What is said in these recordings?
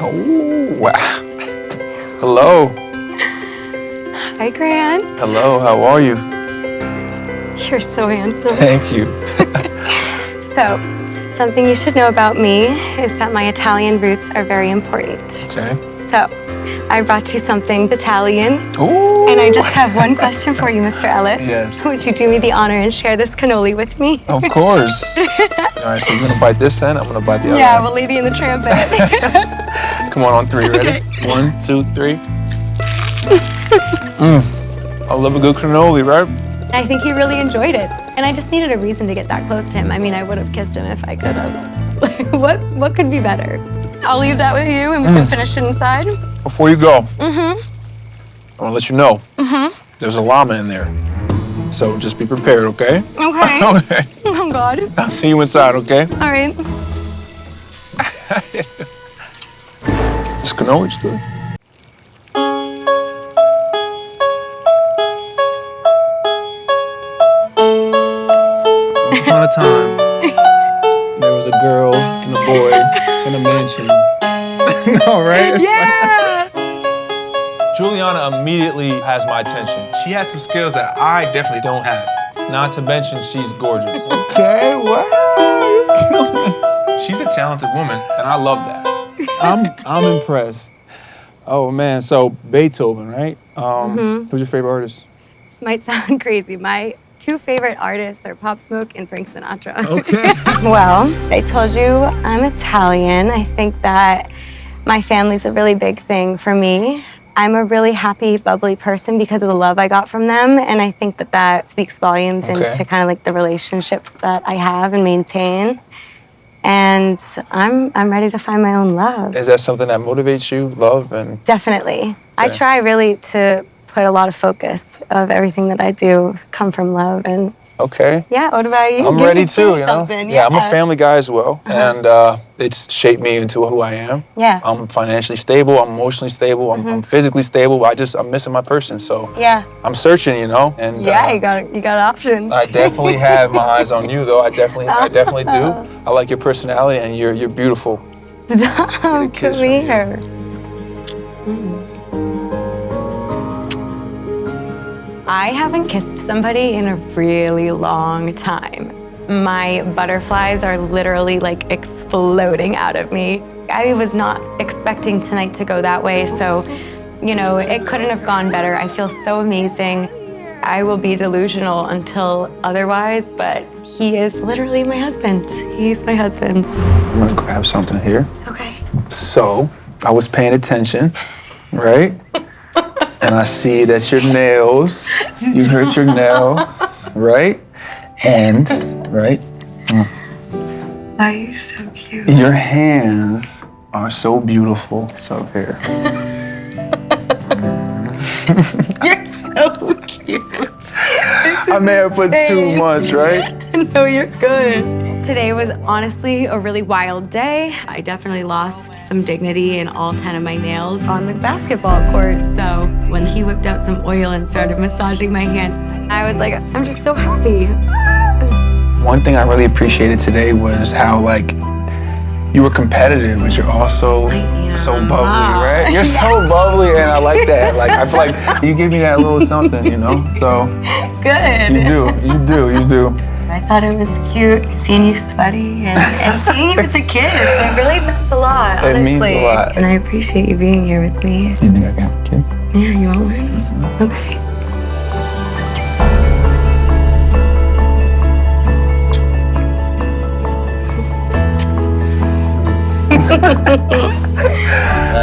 Oh, wow. Hello. Hi, Grant. Hello, how are you? You're so handsome. Thank you. So, something you should know about me is that my Italian roots are very important. Okay. So, I brought you something Italian. Ooh. And I just have one question for you, Mr. Ellis. Yes. Would you do me the honor and share this cannoli with me? Of course. All right, so you're gonna bite this end, I'm gonna bite the other Yeah, end. well, Lady in the Trampet. Come on 3, ready? Okay. 1, 2, 3. I love a good cannoli, right? I think he really enjoyed it. And I just needed a reason to get that close to him. I mean, I would have kissed him if I could have. What could be better? I'll leave that with you and we can finish it inside. Before you go, I wanna let you know, there's a llama in there. So just be prepared, okay? Okay. Okay. Oh, God. I'll see you inside, okay? All right. This cannoli's good. Once upon a time, there was a girl and a boy in a mansion. No, right? It's Yeah. Juliana immediately has my attention. She has some skills that I definitely don't have. Not to mention she's gorgeous. Okay, wow, you're killing it. She's a talented woman, and I love that. I'm impressed. Oh man, so Beethoven, right? Who's your favorite artist? This might sound crazy. My 2 favorite artists are Pop Smoke and Frank Sinatra. Okay. Well, I told you I'm Italian. I think that my family's a really big thing for me. I'm a really happy, bubbly person because of the love I got from them, and I think that that speaks volumes into kind of like the relationships that I have and maintain. And I'm ready to find my own love. Is that something that motivates you, love, and? Definitely. I try really to put a lot of focus of everything that I do come from love. And Okay. yeah, what about you? I'm ready too, you know? Something. Yeah, I'm a family guy as well, and it's shaped me into who I am. Yeah. I'm financially stable, I'm emotionally stable, I'm physically stable, I'm missing my person, so Yeah. I'm searching, you know? And Yeah, you got options. I definitely have my eyes on you, though. I definitely do. I like your personality, and you're beautiful. Stop, Get a kiss come from you. here. I haven't kissed somebody in a really long time. My butterflies are literally like exploding out of me. I was not expecting tonight to go that way, so, you know, it couldn't have gone better. I feel so amazing. I will be delusional until otherwise, but he is literally my husband. He's my husband. I'm gonna grab something here. Okay. So, I was paying attention, right? And I see that your nails, you hurt your nail, right? And, right? Why are you so cute? Your hands are so beautiful. So here. You're so cute. I may have put too much, right? No, you're good. Today was honestly a really wild day. I definitely lost some dignity in all 10 of my nails on the basketball court. So when he whipped out some oil and started massaging my hands, I was like, I'm just so happy. One thing I really appreciated today was how, like, you were competitive, but you're also so bubbly, right? You're so bubbly, and I like that. Like, I feel like you give me that little something, you know? So, Good. you do. I thought it was cute seeing you sweaty and seeing you with the kids. It really meant a lot, honestly. It means a lot. And I appreciate you being here with me. You think I can have a kid? Yeah, you want one? Okay.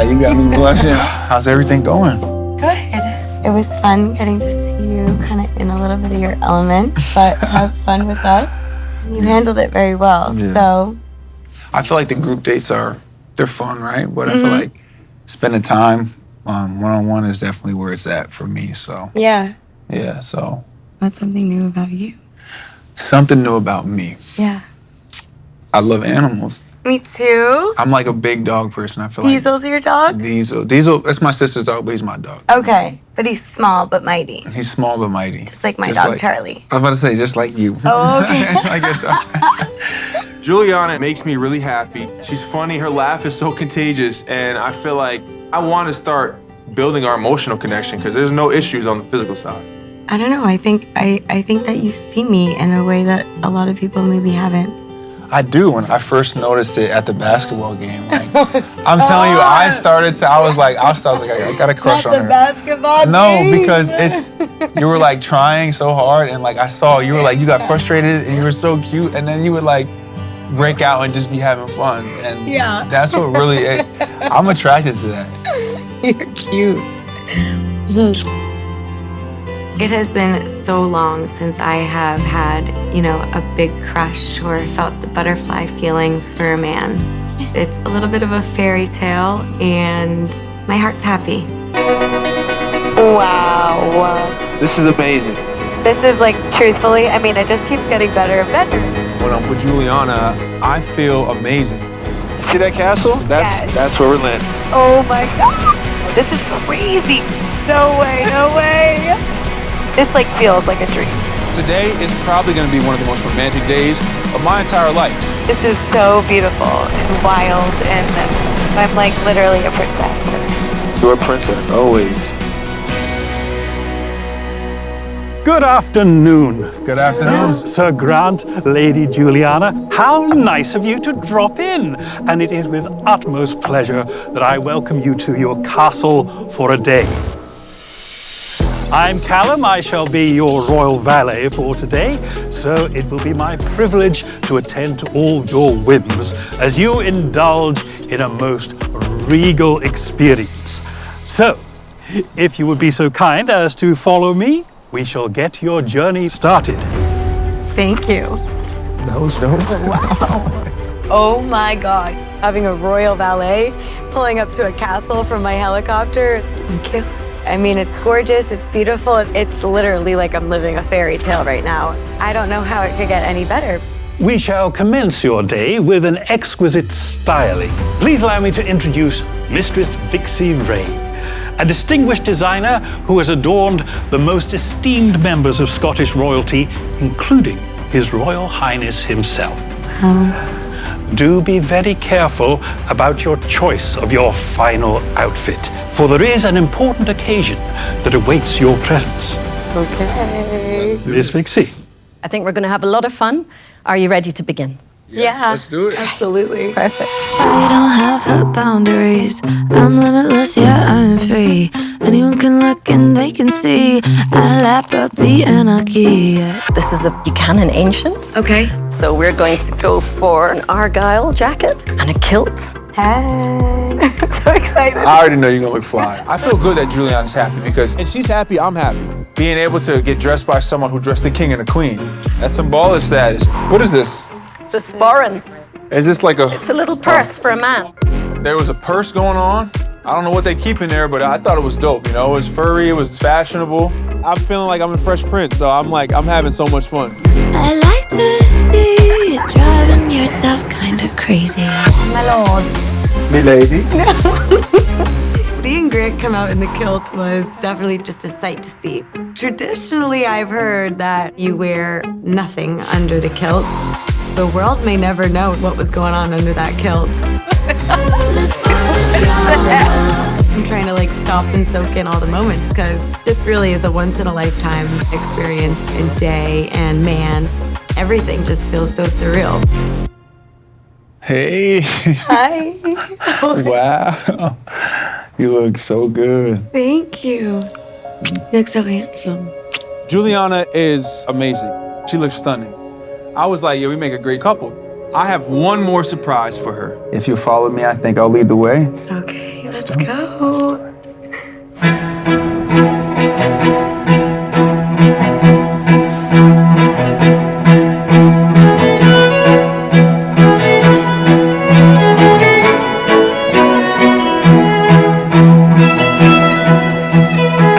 You got me blushing. How's everything going? Good. It was fun getting to see you kind of in a little bit of your element, but have fun with us. You handled it very well, so. I feel like the group dates they're fun, right? But I feel like spending time one-on-one is definitely where it's at for me, so. Yeah. Yeah, so. What's something new about you? Something new about me. Yeah. I love animals. Me too. I'm like a big dog person. I feel Diesel's your dog? Diesel, that's my sister's dog, but he's my dog. Okay, but he's small but mighty. He's small but mighty. Just like my dog, Charlie. I was about to say, just like you. Oh, okay. Like your dog. Juliana makes me really happy. She's funny, her laugh is so contagious, and I feel like I want to start building our emotional connection because there's no issues on the physical side. I don't know. I think that you see me in a way that a lot of people maybe haven't. I do. When I first noticed it at the basketball game, like, I'm telling you, I was like, I got a crush on her. Not the basketball No, game. because you were like trying so hard, and like I saw you were like, you got frustrated, and you were so cute, and then you would like break out and just be having fun, and that's what really. I'm attracted to that. You're cute. It has been so long since I have had, a big crush or felt the butterfly feelings for a man. It's a little bit of a fairy tale, and my heart's happy. Wow. This is amazing. This is truthfully, it just keeps getting better and better. When I'm with Juliana, I feel amazing. See that castle? That's where we're landing. Oh my God. This is crazy. No way, no way. This feels like a dream. Today is probably going to be one of the most romantic days of my entire life. This is so beautiful and wild, and I'm literally a princess. You're a princess, always. Good afternoon. Good afternoon. Sir Grant, Lady Juliana, how nice of you to drop in. And it is with utmost pleasure that I welcome you to your castle for a day. I'm Callum. I shall be your royal valet for today, so it will be my privilege to attend to all your whims as you indulge in a most regal experience. So, if you would be so kind as to follow me, we shall get your journey started. Thank you. That was dope. Wow. Oh my God. Having a royal valet pulling up to a castle from my helicopter. Thank you. It's gorgeous, it's beautiful. It's literally like I'm living a fairy tale right now. I don't know how it could get any better. We shall commence your day with an exquisite styling. Please allow me to introduce Mistress Vixie Ray, a distinguished designer who has adorned the most esteemed members of Scottish royalty, including His Royal Highness himself. Do be very careful about your choice of your final outfit, for there is an important occasion that awaits your presence. Okay. Miss Vixie. I think we're going to have a lot of fun. Are you ready to begin? Yeah. Let's do it. Absolutely. Perfect. I don't have boundaries. I'm limitless, yeah, I'm free. Anyone can look and they can see. I lap up the anarchy. This is a Buchanan Ancient. Okay. So we're going to go for an Argyle jacket and a kilt. Hey. I'm so excited. I already know you're gonna look fly. I feel good that Juliana's happy because, and she's happy, I'm happy. Being able to get dressed by someone who dressed the king and the queen, that's symbolic status. What is this? It's a sporran. Is this like a... It's a little purse for a man. There was a purse going on. I don't know what they keep in there, but I thought it was dope, It was furry, it was fashionable. I'm feeling like I'm a Fresh Prince, so I'm having so much fun. I like to see you driving yourself kinda crazy. My lord. Milady. Seeing Grant come out in the kilt was definitely just a sight to see. Traditionally, I've heard that you wear nothing under the kilt. The world may never know what was going on under that kilt. I'm trying to stop and soak in all the moments because this really is a once-in-a-lifetime experience and day and man. Everything just feels so surreal. Hey. Hi. Wow. You look so good. Thank you. You look so handsome. Juliana is amazing. She looks stunning. I was like, yeah, we make a great couple. I have one more surprise for her. If you follow me, I think I'll lead the way. Okay, let's go.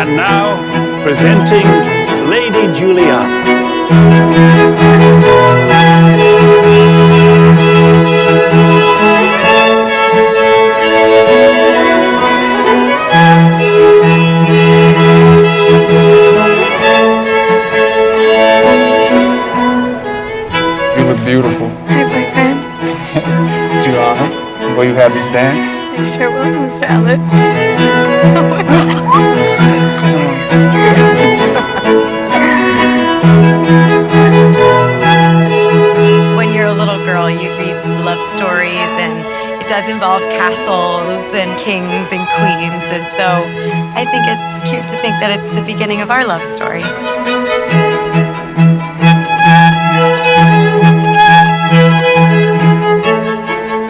And now, presenting Lady Juliana. Juliana, will you have this dance? I sure will, Mr. Ellis. When you're a little girl, you read love stories, and it does involve castles and kings and queens, and so I think it's cute to think that it's the beginning of our love story.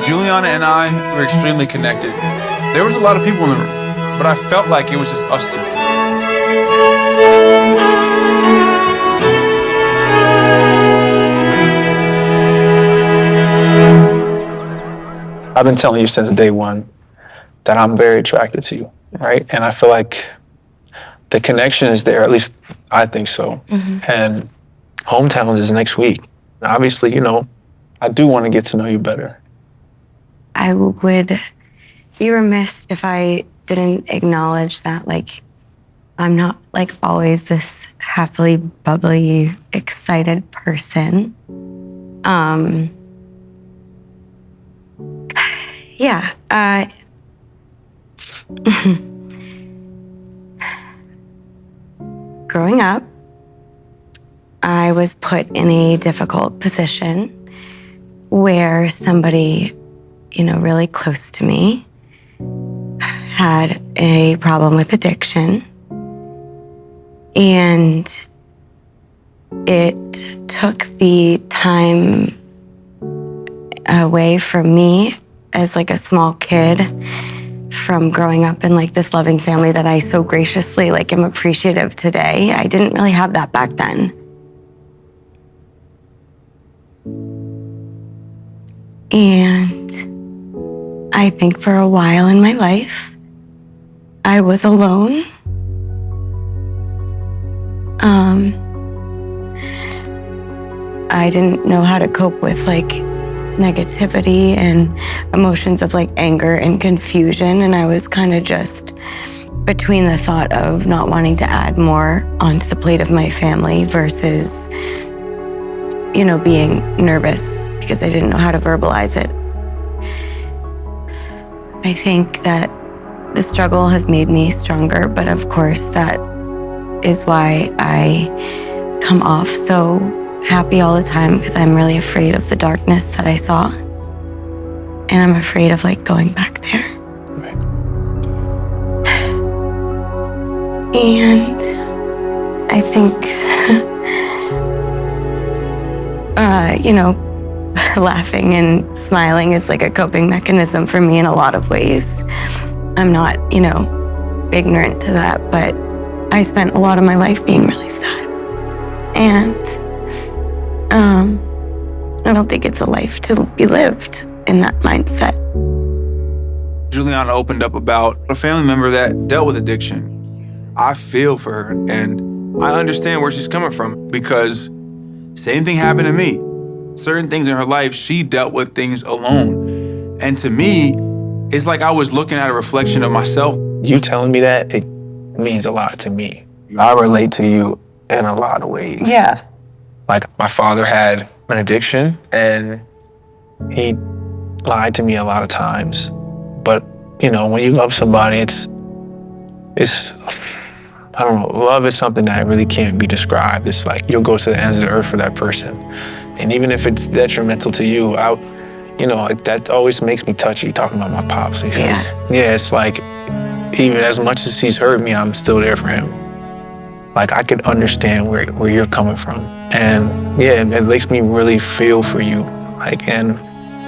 Juliana and I were extremely connected. There was a lot of people in the room, but I felt like it was just us two. I've been telling you since day one that I'm very attracted to you, right? And I feel like the connection is there, at least I think so. And hometowns is next week. Obviously, you know, I do want to get to know you better. I would be remiss if I didn't acknowledge that, like, I'm not, like, always this happily, bubbly, excited person. Growing up, I was put in a difficult position where somebody, you know, really close to me had a problem with addiction. And it took the time away from me as like a small kid from growing up in like this loving family that I so graciously like am appreciative today. I didn't really have that back then. And I think for a while in my life, I was alone. I didn't know how to cope with like negativity and emotions of like anger and confusion. And I was kind of just between the thought of not wanting to add more onto the plate of my family versus, you know, being nervous because I didn't know how to verbalize it. I think that the struggle has made me stronger, but of course that is why I come off so happy all the time, because I'm really afraid of the darkness that I saw. And I'm afraid of like going back there. Right. And I think, you know, laughing and smiling is like a coping mechanism for me in a lot of ways. I'm not, you know, ignorant to that, but I spent a lot of my life being really sad. And I don't think it's a life to be lived in that mindset. Juliana opened up about a family member that dealt with addiction. I feel for her, and I understand where she's coming from, because same thing happened to me. Certain things in her life, she dealt with things alone. And to me, it's like I was looking at a reflection of myself. You telling me that, it means a lot to me. I relate to you in a lot of ways. Yeah. Like, my father had an addiction, and he lied to me a lot of times. But, you know, when you love somebody, it's I don't know, love is something that really can't be described. It's like you'll go to the ends of the earth for that person. And even if it's detrimental to you, you know, that always makes me touchy talking about my pops. Because, yeah, it's like, even as much as he's hurt me, I'm still there for him. Like, I could understand where you're coming from. And yeah, it makes me really feel for you. Like, and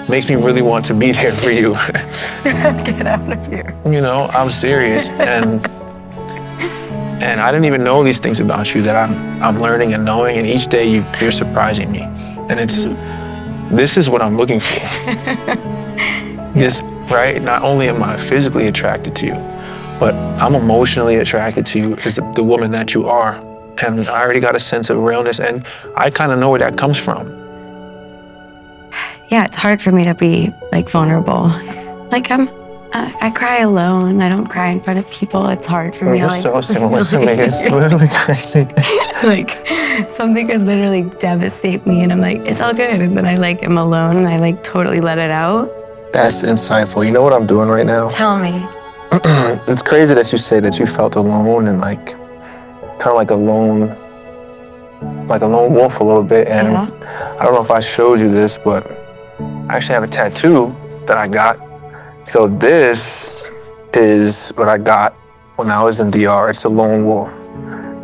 makes me really want to be there for you. Get out of here. You know, I'm serious. And I didn't even know these things about you that I'm learning and knowing, and each day you're surprising me. And this is what I'm looking for. This, right? Not only am I physically attracted to you, but I'm emotionally attracted to you as the woman that you are. And I already got a sense of realness, and I kind of know where that comes from. Yeah, it's hard for me to be like vulnerable. Like I'm I cry alone. I don't cry in front of people. It's hard for me. You're so similar to me. It's literally crazy. Like, something could literally devastate me, and I'm like, it's all good. And then I like am alone, and I like totally let it out. That's insightful. You know what I'm doing right now? Tell me. It's crazy that you say that you felt alone and like, kind of like a lone wolf a little bit. And I don't know if I showed you this, but I actually have a tattoo that I got. So this is what I got when I was in DR. It's a lone wolf.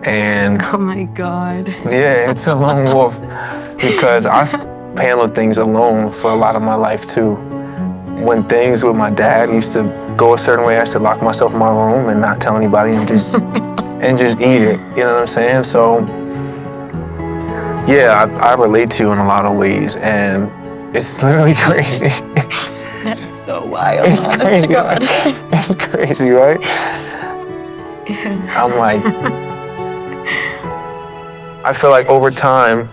And Oh my God. yeah, it's a lone wolf because I've handled things alone for a lot of my life too. When things with my dad used to go a certain way, I used to lock myself in my room and not tell anybody and just eat it. You know what I'm saying? So yeah, I relate to you in a lot of ways, and it's literally crazy. That's so wild. It's crazy. It's crazy, right? I'm like, I feel like over time,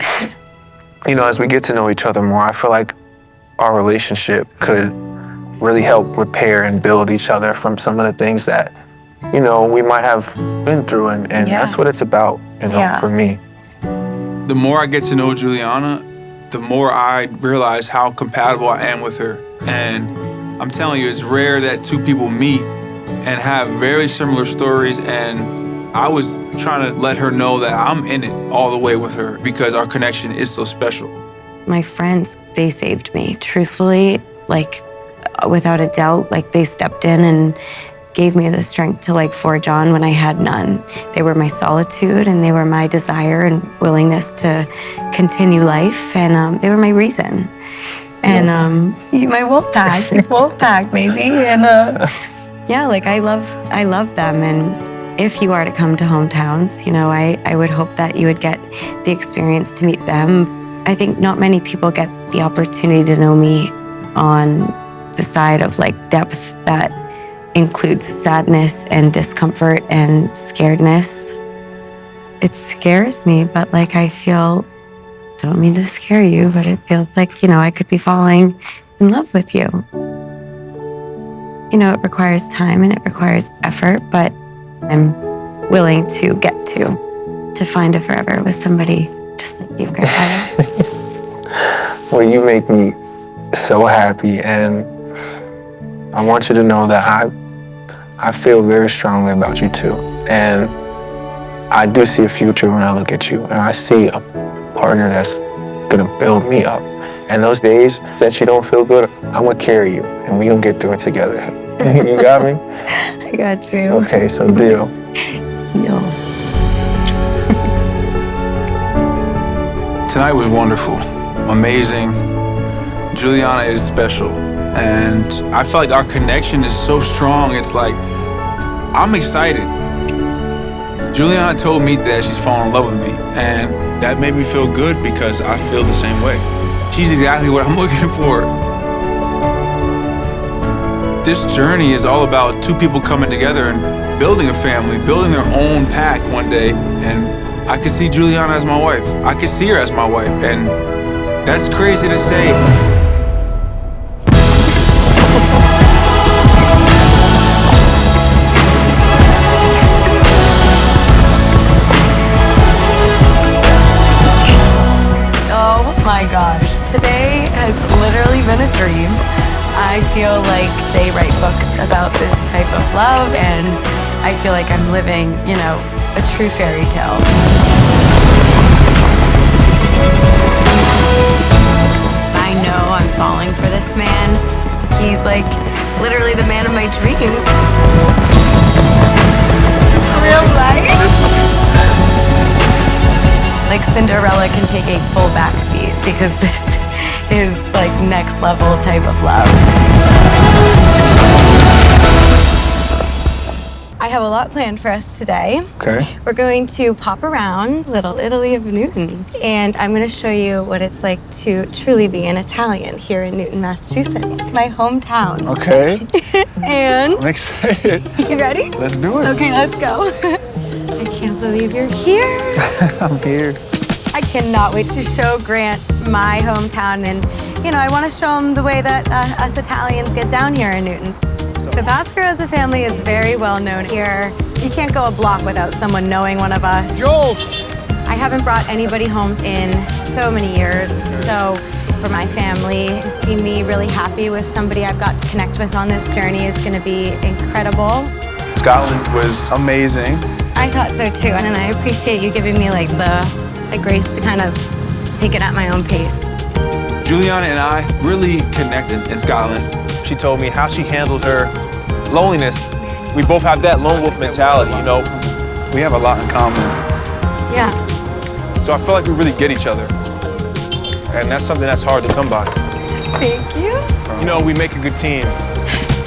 you know, as we get to know each other more, I feel like our relationship could really help repair and build each other from some of the things that, you know, we might have been through, and that's what it's about, you know, for me. The more I get to know Juliana, the more I realize how compatible I am with her. And I'm telling you, it's rare that two people meet and have very similar stories. And I was trying to let her know that I'm in it all the way with her because our connection is so special. My friends, they saved me. Truthfully, like, without a doubt, like, they stepped in and gave me the strength to like forge on when I had none. They were my solitude, and they were my desire and willingness to continue life, and they were my reason. And my wolf pack, maybe. And yeah, like I love them. And if you are to come to hometowns, you know, I would hope that you would get the experience to meet them. I think not many people get the opportunity to know me on the side of like depth that includes sadness and discomfort and scaredness. It scares me, but like I feel, don't mean to scare you, but it feels like, you know, I could be falling in love with you. You know, it requires time and it requires effort, but I'm willing to get to find a forever with somebody just like you, Chris. Well, you make me so happy, and I want you to know that I feel very strongly about you too. And I do see a future when I look at you, and I see a partner that's gonna build me up. And those days that you don't feel good, I'm gonna carry you, and we gonna get through it together. You got me? I got you. Okay, so deal. Deal. Tonight was wonderful, amazing. Juliana is special, and I feel like our connection is so strong. It's like, I'm excited. Juliana told me that she's fallen in love with me, and that made me feel good because I feel the same way. She's exactly what I'm looking for. This journey is all about two people coming together and building a family, building their own pack one day. And I could see Juliana as my wife. I could see her as my wife, and that's crazy to say. Oh my gosh, today has literally been a dream. I feel like they write books about this type of love, and I feel like I'm living, you know, a true fairy tale. I know I'm falling for this man. He's like literally the man of my dreams. It's real life. Like Cinderella can take a full backseat because this is like next level type of love. I have a lot planned for us today. Okay. We're going to pop around Little Italy of Newton, and I'm going to show you what it's like to truly be an Italian here in Newton, Massachusetts, my hometown. Okay. And I'm excited. you ready? Let's do it. Okay, let's go. I can't believe you're here. I'm here. I cannot wait to show Grant my hometown, and you know, I want to show him the way that us Italians get down here in Newton. The Pasquarosa family is very well known here. You can't go a block without someone knowing one of us. Jules! I haven't brought anybody home in so many years, so for my family to see me really happy with somebody I've got to connect with on this journey is going to be incredible. Scotland was amazing. I thought so too, and I appreciate you giving me like the grace to kind of take it at my own pace. Juliana and I really connected in Scotland. She told me how she handled her loneliness. We both have that lone wolf mentality, you know. We have a lot in common. Yeah. So I feel like we really get each other. And that's something that's hard to come by. Thank you. You know, we make a good team.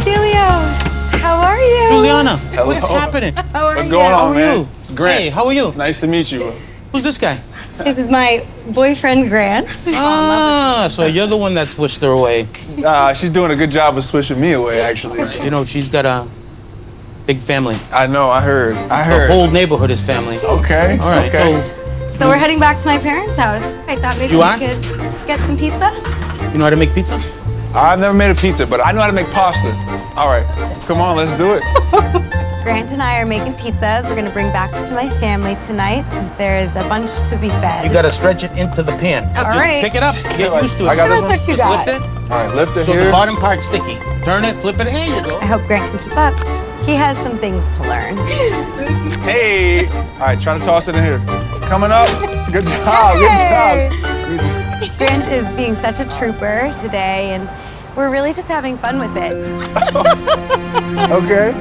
Stelios, how are you? Juliana, Hello. what's happening? How are What's you? going How on, are man? you? Grant. Hey, how are you? Nice to meet you. Who's this guy? This is my boyfriend, Grant. Ah, so you're the one that switched her away. She's doing a good job of swishing me away, actually. You know, she's got a big family. I know, I heard. The whole neighborhood is family. Okay. All right, Okay. So we're heading back to my parents' house. I thought maybe You we are? could get some pizza. You know how to make pizza? I've never made a pizza, but I know how to make pasta. All right, come on, let's do it. Grant and I are making pizzas. We're gonna bring back to my family tonight since there is a bunch to be fed. You gotta stretch it into the pan. All Just right. pick it up. Get used to it. I got Show this us one. what you Just got. lift it. All right, lift it So here. the bottom part's sticky. Turn it, flip it. There you go. I hope Grant can keep up. He has some things to learn. Hey! All right, try to toss it in here. Coming up. Good job, good job. Grant is being such a trooper today, and we're really just having fun with it. Okay.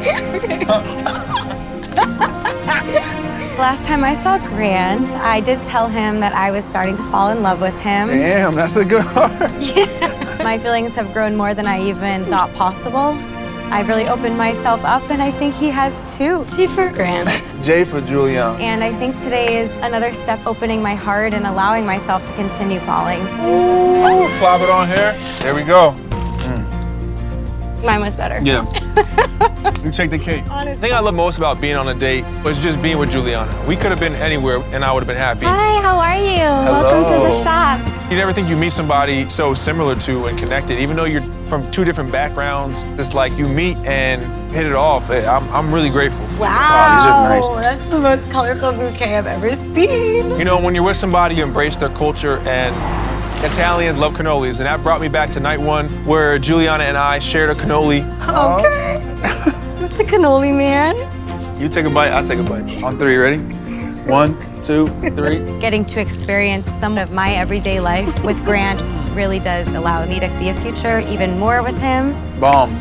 Last time I saw Grant, I did tell him that I was starting to fall in love with him. Damn, that's a good heart. My feelings have grown more than I even thought possible. I've really opened myself up, and I think he has too. G for Grant. J for Juliana. And I think today is another step opening my heart and allowing myself to continue falling. Ooh, plop it on here. There we go. Mine was better. Yeah. You take the cake. Honestly. The thing I love most about being on a date was just being with Juliana. We could have been anywhere and I would have been happy. Hi, how are you? Welcome to the shop. You never think you meet somebody so similar to and connected, even though you're from two different backgrounds. It's like you meet and hit it off. I'm really grateful. Wow, these are nice. that's the most colorful bouquet I've ever seen. You know, when you're with somebody, you embrace their culture, and Italians love cannolis, and that brought me back to night one where Juliana and I shared a cannoli. Okay. Just a cannoli man. You take a bite, I'll take a bite. On three, ready? 1, 2, 3. Getting to experience some of my everyday life with Grant really does allow me to see a future even more with him. Bomb.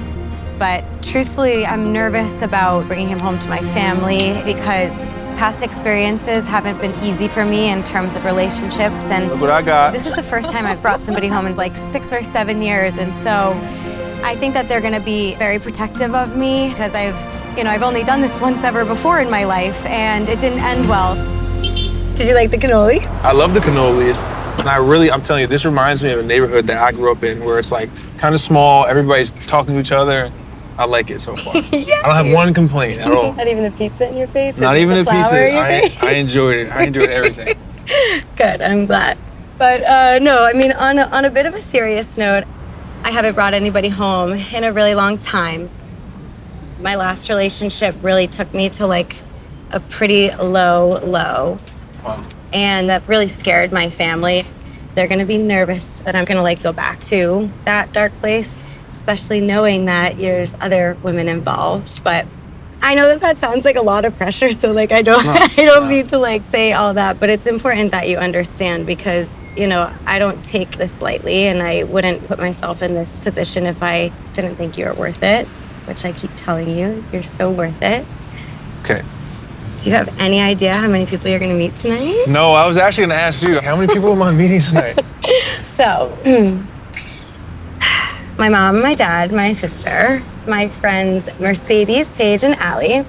But truthfully, I'm nervous about bringing him home to my family because past experiences haven't been easy for me in terms of relationships. And Look what I got. this is the first time I've brought somebody home in like 6 or 7 years. And so I think that they're gonna be very protective of me because I've only done this once ever before in my life and it didn't end well. Did you like the cannoli? I love the cannolis. And I'm telling you, this reminds me of a neighborhood that I grew up in where it's like kind of small, everybody's talking to each other. I like it so far. I don't have one complaint at all. Not even the pizza in your face? Not even the flour pizza. in your face? I enjoyed it. I enjoyed everything. Good, I'm glad. But no, I mean, on a bit of a serious note, I haven't brought anybody home in a really long time. My last relationship really took me to like a pretty low. Wow. And that really scared my family. They're gonna be nervous that I'm gonna like go back to that dark place, especially knowing that there's other women involved. But I know that sounds like a lot of pressure, so like I don't mean to like say all that, but it's important that you understand because, I don't take this lightly and I wouldn't put myself in this position if I didn't think you were worth it, which I keep telling you, you're so worth it. Okay. Do you have any idea how many people you're gonna meet tonight? No, I was actually gonna ask you, how many people am I meeting tonight? So, my mom, my dad, my sister, my friends Mercedes, Paige, and Allie,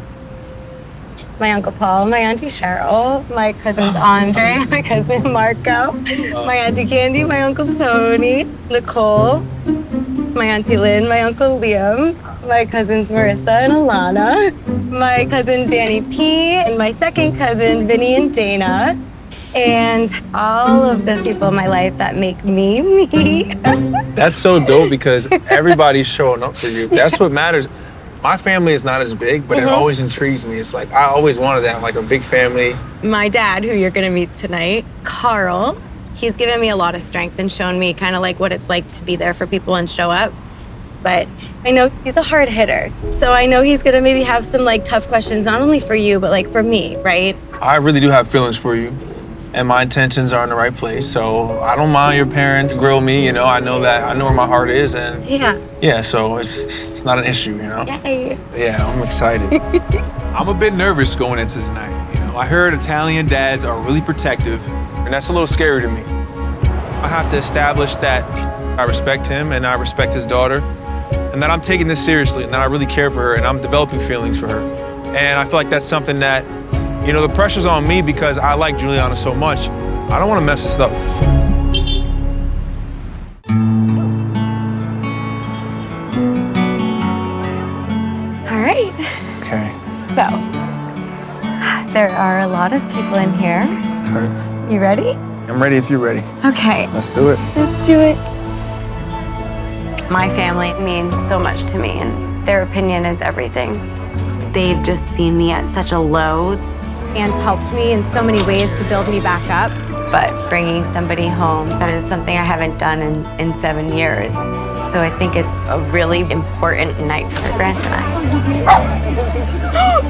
my Uncle Paul, my Auntie Cheryl, my cousins Andre, my cousin Marco, my Auntie Candy, my Uncle Tony, Nicole, my Auntie Lynn, my Uncle Liam, my cousins Marissa and Alana, my cousin Danny P, and my second cousin Vinny and Dana, and all of the people in my life that make me me. That's so dope because everybody's showing up for you. That's what matters. My family is not as big, but it always intrigues me. It's like, I always wanted that, like a big family. My dad, who you're gonna meet tonight, Carl, he's given me a lot of strength and shown me kind of like what it's like to be there for people and show up. But I know he's a hard hitter. So I know he's gonna maybe have some like tough questions, not only for you, but like for me, right? I really do have feelings for you, and my intentions are in the right place. So I don't mind your parents grill me, you know, I know where my heart is, and yeah, so it's not an issue, you know? Yay. Yeah, I'm excited. I'm a bit nervous going into tonight, you know? I heard Italian dads are really protective, and that's a little scary to me. I have to establish that I respect him and I respect his daughter, and that I'm taking this seriously, and that I really care for her, and I'm developing feelings for her. And I feel like that's something that, you know, the pressure's on me because I like Juliana so much. I don't want to mess this up. All right. Okay. So, there are a lot of people in here. Okay. You ready? I'm ready if you're ready. Okay. Let's do it. Let's do it. My family means so much to me, and their opinion is everything. They've just seen me at such a low and helped me in so many ways to build me back up. But bringing somebody home, that is something I haven't done in 7 years. So I think it's a really important night for Grant and I.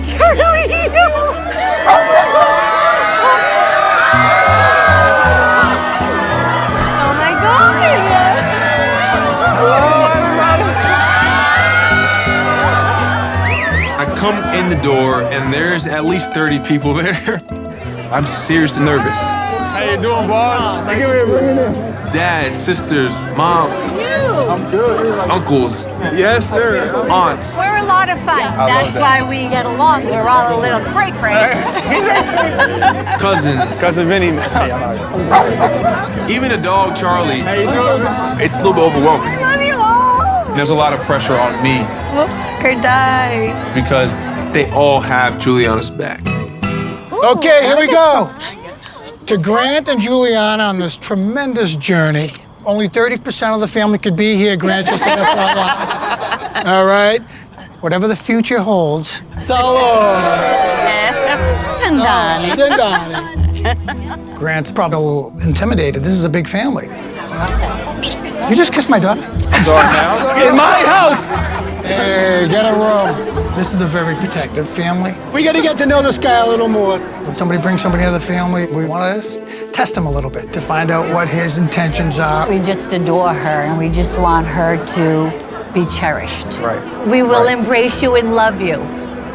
Charlie! Oh my God! I come in the door and there's at least 30 people there. I'm seriously nervous. How you doing, boss? Bring it in. Dad, sisters, mom. I'm good. Uncles. Yes, sir. Aunts. We're a lot of fun. That's why we get along. We're all a little cray-cray. Cousins. Cousin Vinny. Even a dog, Charlie. How you doing? It's a little bit overwhelming. I love you all! There's a lot of pressure on me We'll fuck or die. because they all have Juliana's back. Okay, here we go. To Grant and Juliana on this tremendous journey. Only 30% of the family could be here, Grant, just to FYI. All right? Whatever the future holds. Grant's probably a little intimidated. This is a big family. You just kissed my daughter? I'm sorry now. In my house! Hey, get a room. This is a very protective family. We got to get to know this guy a little more. When somebody brings somebody into the family, we want to test him a little bit to find out what his intentions are. We just adore her, and we just want her to be cherished. Right. We will embrace you and love you.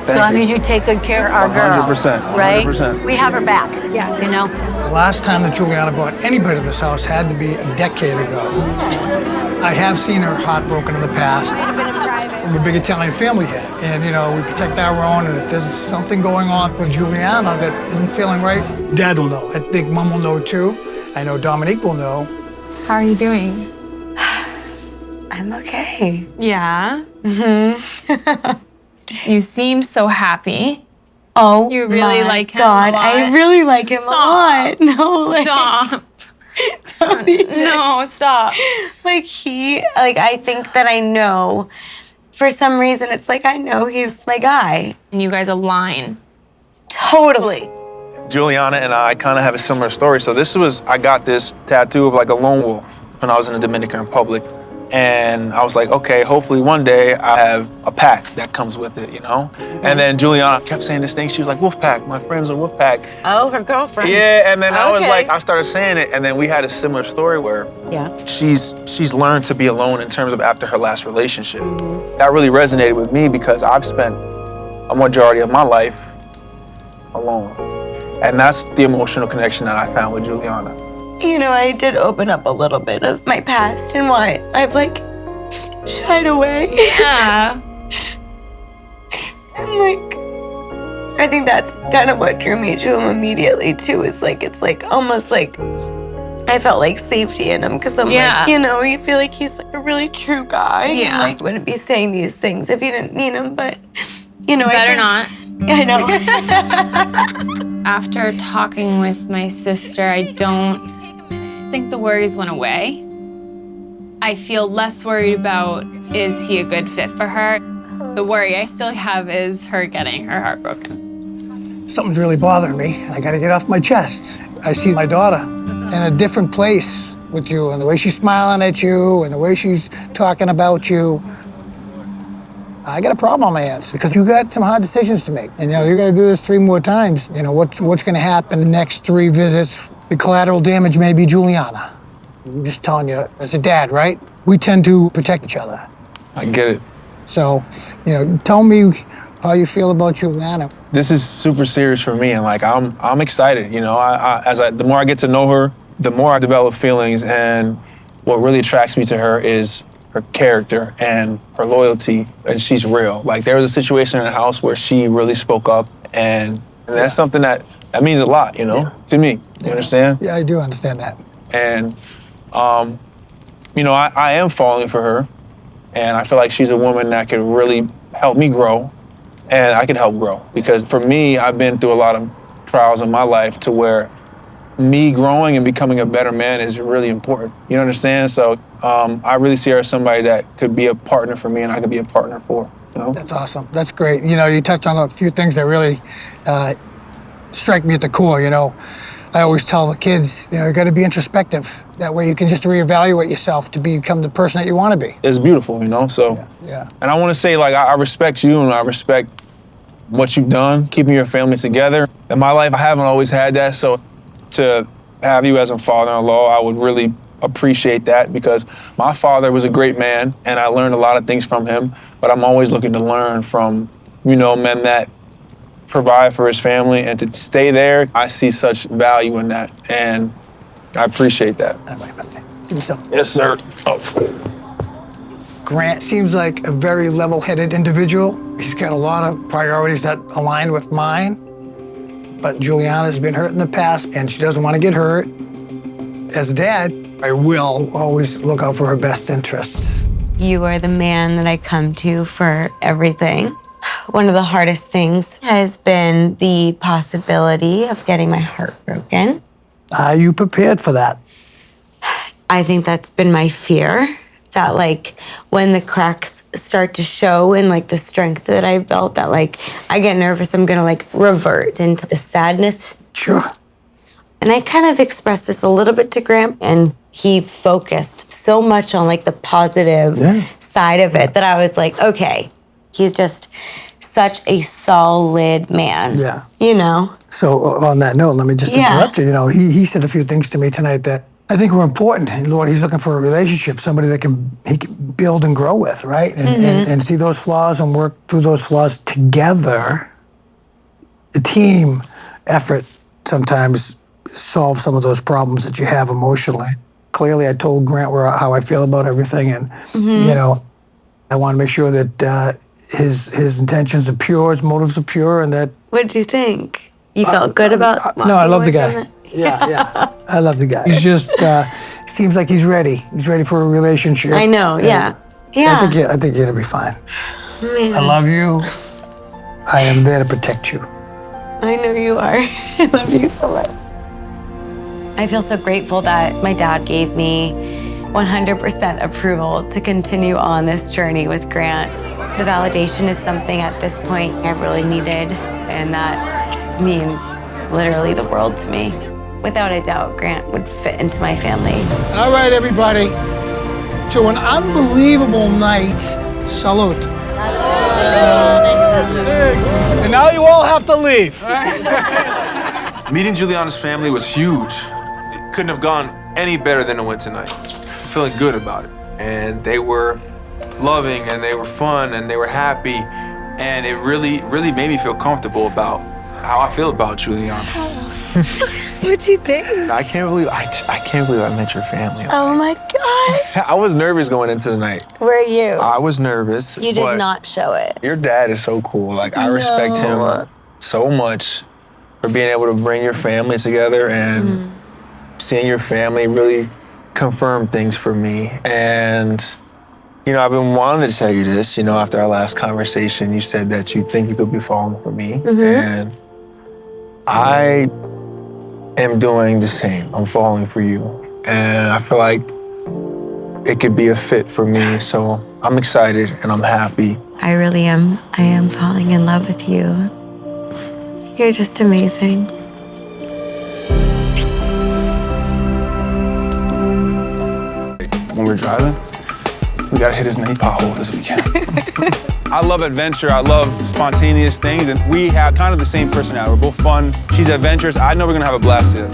As long as you take good care of our girl. 100%. Right? 100%. We have her back. Yeah. You know? The last time that Juliana brought anybody to this house had to be a decade ago. I have seen her heartbroken in the past. We're a big Italian family here, and you know, we protect our own, and if there's something going on with Juliana that isn't feeling right, Dad will know. I think Mom will know too. I know Dominique will know. How are you doing? I'm okay. Yeah? You seem so happy. Oh, You really like him God, a lot. I really like him a lot. No, like, Stop. don't even. No, stop. I think that I know. For some reason, it's like I know he's my guy. And you guys align. Totally. Juliana and I kind of have a similar story. So I got this tattoo of like a lone wolf when I was in the Dominican Republic. And I was like, okay, hopefully one day I have a pack that comes with it, you know? And then Juliana kept saying this thing. She was like, wolf pack, my friends are wolf pack. Oh, her girlfriend. Yeah, and then I started saying it, and then we had a similar story where she's learned to be alone in terms of after her last relationship. That really resonated with me because I've spent a majority of my life alone. And that's the emotional connection that I found with Juliana. You know, I did open up a little bit of my past and why I've shied away. Yeah. And I think that's kind of what drew me to him immediately too, is it's almost like I felt like safety in him because I'm you feel like he's a really true guy. Yeah. And, wouldn't be saying these things if you didn't mean them, but Better not. I know. After talking with my sister, I don't think the worries went away. I feel less worried about, is he a good fit for her? The worry I still have is her getting her heart broken. Something's really bothering me. I gotta get off my chest. I see my daughter in a different place with you, and the way she's smiling at you, and the way she's talking about you. I got a problem on my hands because you got some hard decisions to make. And you're gonna do this 3 more times. What's gonna happen the next 3 visits? The collateral damage may be Juliana. I'm just telling you, as a dad, right? We tend to protect each other. I get it. So, tell me how you feel about Juliana. This is super serious for me, and like I'm excited. The more I get to know her, the more I develop feelings, and what really attracts me to her is her character and her loyalty, and she's real. Like there was a situation in the house where she really spoke up, and that's something that means a lot, to me. You understand? Yeah, I do understand that. And I am falling for her, and I feel like she's a woman that could really help me grow, and I can help grow. Because for me, I've been through a lot of trials in my life to where me growing and becoming a better man is really important. You understand? So I really see her as somebody that could be a partner for me and I could be a partner for. That's awesome. That's great. You touched on a few things that really strike me at the core. I always tell the kids, you got to be introspective. That way you can just reevaluate yourself to become the person that you want to be. It's beautiful, so. Yeah. And I want to say, like, I respect you and I respect what you've done, keeping your family together. In my life, I haven't always had that, so to have you as a father-in-law, I would really appreciate that because my father was a great man and I learned a lot of things from him, but I'm always looking to learn from, men that provide for his family, and to stay there, I see such value in that, and I appreciate that. Give me some. Yes, sir. Grant seems like a very level-headed individual. He's got a lot of priorities that align with mine. But Juliana's been hurt in the past, and she doesn't want to get hurt. As a dad, I will always look out for her best interests. You are the man that I come to for everything. One of the hardest things has been the possibility of getting my heart broken. Are you prepared for that? I think that's been my fear, that when the cracks start to show and the strength that I built, that I get nervous I'm gonna revert into the sadness. Sure. And I kind of expressed this a little bit to Grant, and he focused so much on the positive side of it that I was like, okay, he's just such a solid man. Yeah. So on that note, let me just interrupt you. He said a few things to me tonight that I think were important. And Lord, he's looking for a relationship, somebody that he can build and grow with, right? And see those flaws and work through those flaws together. The team effort sometimes solves some of those problems that you have emotionally. Clearly, I told Grant how I feel about everything, and I want to make sure that his intentions are pure, his motives are pure, and that. What do you think? You felt good about? No, I love the guy. Yeah. I love the guy. He's just seems like he's ready. He's ready for a relationship. I know. Yeah. I think it'll be fine. Man. I love you. I am there to protect you. I know you are. I love you so much. I feel so grateful that my dad gave me 100% approval to continue on this journey with Grant. The validation is something at this point I really needed, and that means literally the world to me. Without a doubt, Grant would fit into my family. All right, everybody. To an unbelievable night, salute. And now you all have to leave. Meeting Juliana's family was huge. It couldn't have gone any better than it went tonight. I'm feeling good about it. And they were loving, and they were fun, and they were happy. And it really, really made me feel comfortable about how I feel about Juliana. What'd you think? I can't believe I met your family. Oh my gosh. I was nervous going into the night. Were you? I was nervous. You did not show it. Your dad is so cool. I respect him so much for being able to bring your family together, and seeing your family really confirm things for me. And I've been wanting to tell you this, after our last conversation, you said that you think you could be falling for me. And I am doing the same. I'm falling for you. And I feel like it could be a fit for me. So I'm excited and I'm happy. I really am. I am falling in love with you. You're just amazing. When we're driving, we gotta hit as many potholes as we can. I love adventure, I love spontaneous things, and we have kind of the same personality. We're both fun. She's adventurous. I know we're gonna have a blast here.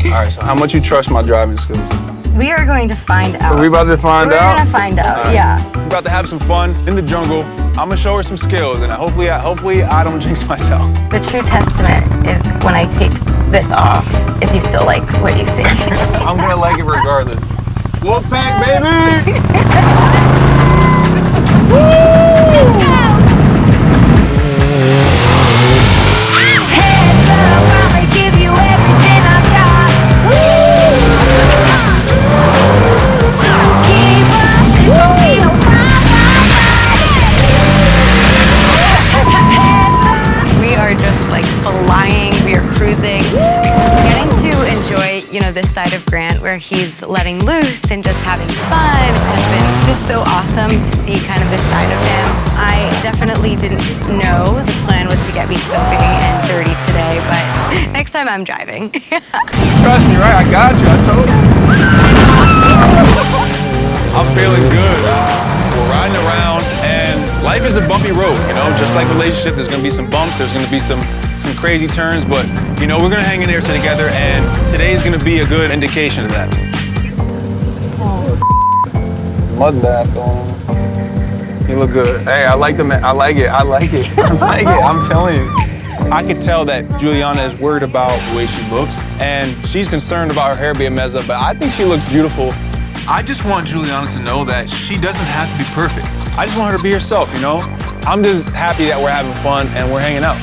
All right, so how much you trust my driving skills? We are going to find out. Are we about to find out? We're gonna find out, Right. yeah. We're about to have some fun in the jungle. I'm gonna show her some skills, and hopefully I don't jinx myself. The true testament is when I take this off, if you still like what you see. I'm gonna like it regardless. Wolfpack, baby! We are just like flying, we are cruising. Getting to enjoy, this side of Grant where he's letting loose and just having fun has been just so awesome to see kind of this side of him. I definitely didn't know this plan was to get me soaking and dirty today, but next time I'm driving. Trust me, right? I got you, I told you. I'm feeling good. We're riding around, and life is a bumpy road, just like relationship. There's gonna be some bumps, there's gonna be some crazy turns, but we're gonna hang in there together, and today's gonna be a good indication of that. Mud bath on. You look good. Hey, I like it. I like it. I'm telling you. I could tell that Juliana is worried about the way she looks, and she's concerned about her hair being messed up, but I think she looks beautiful. I just want Juliana to know that she doesn't have to be perfect. I just want her to be herself, I'm just happy that we're having fun and we're hanging out.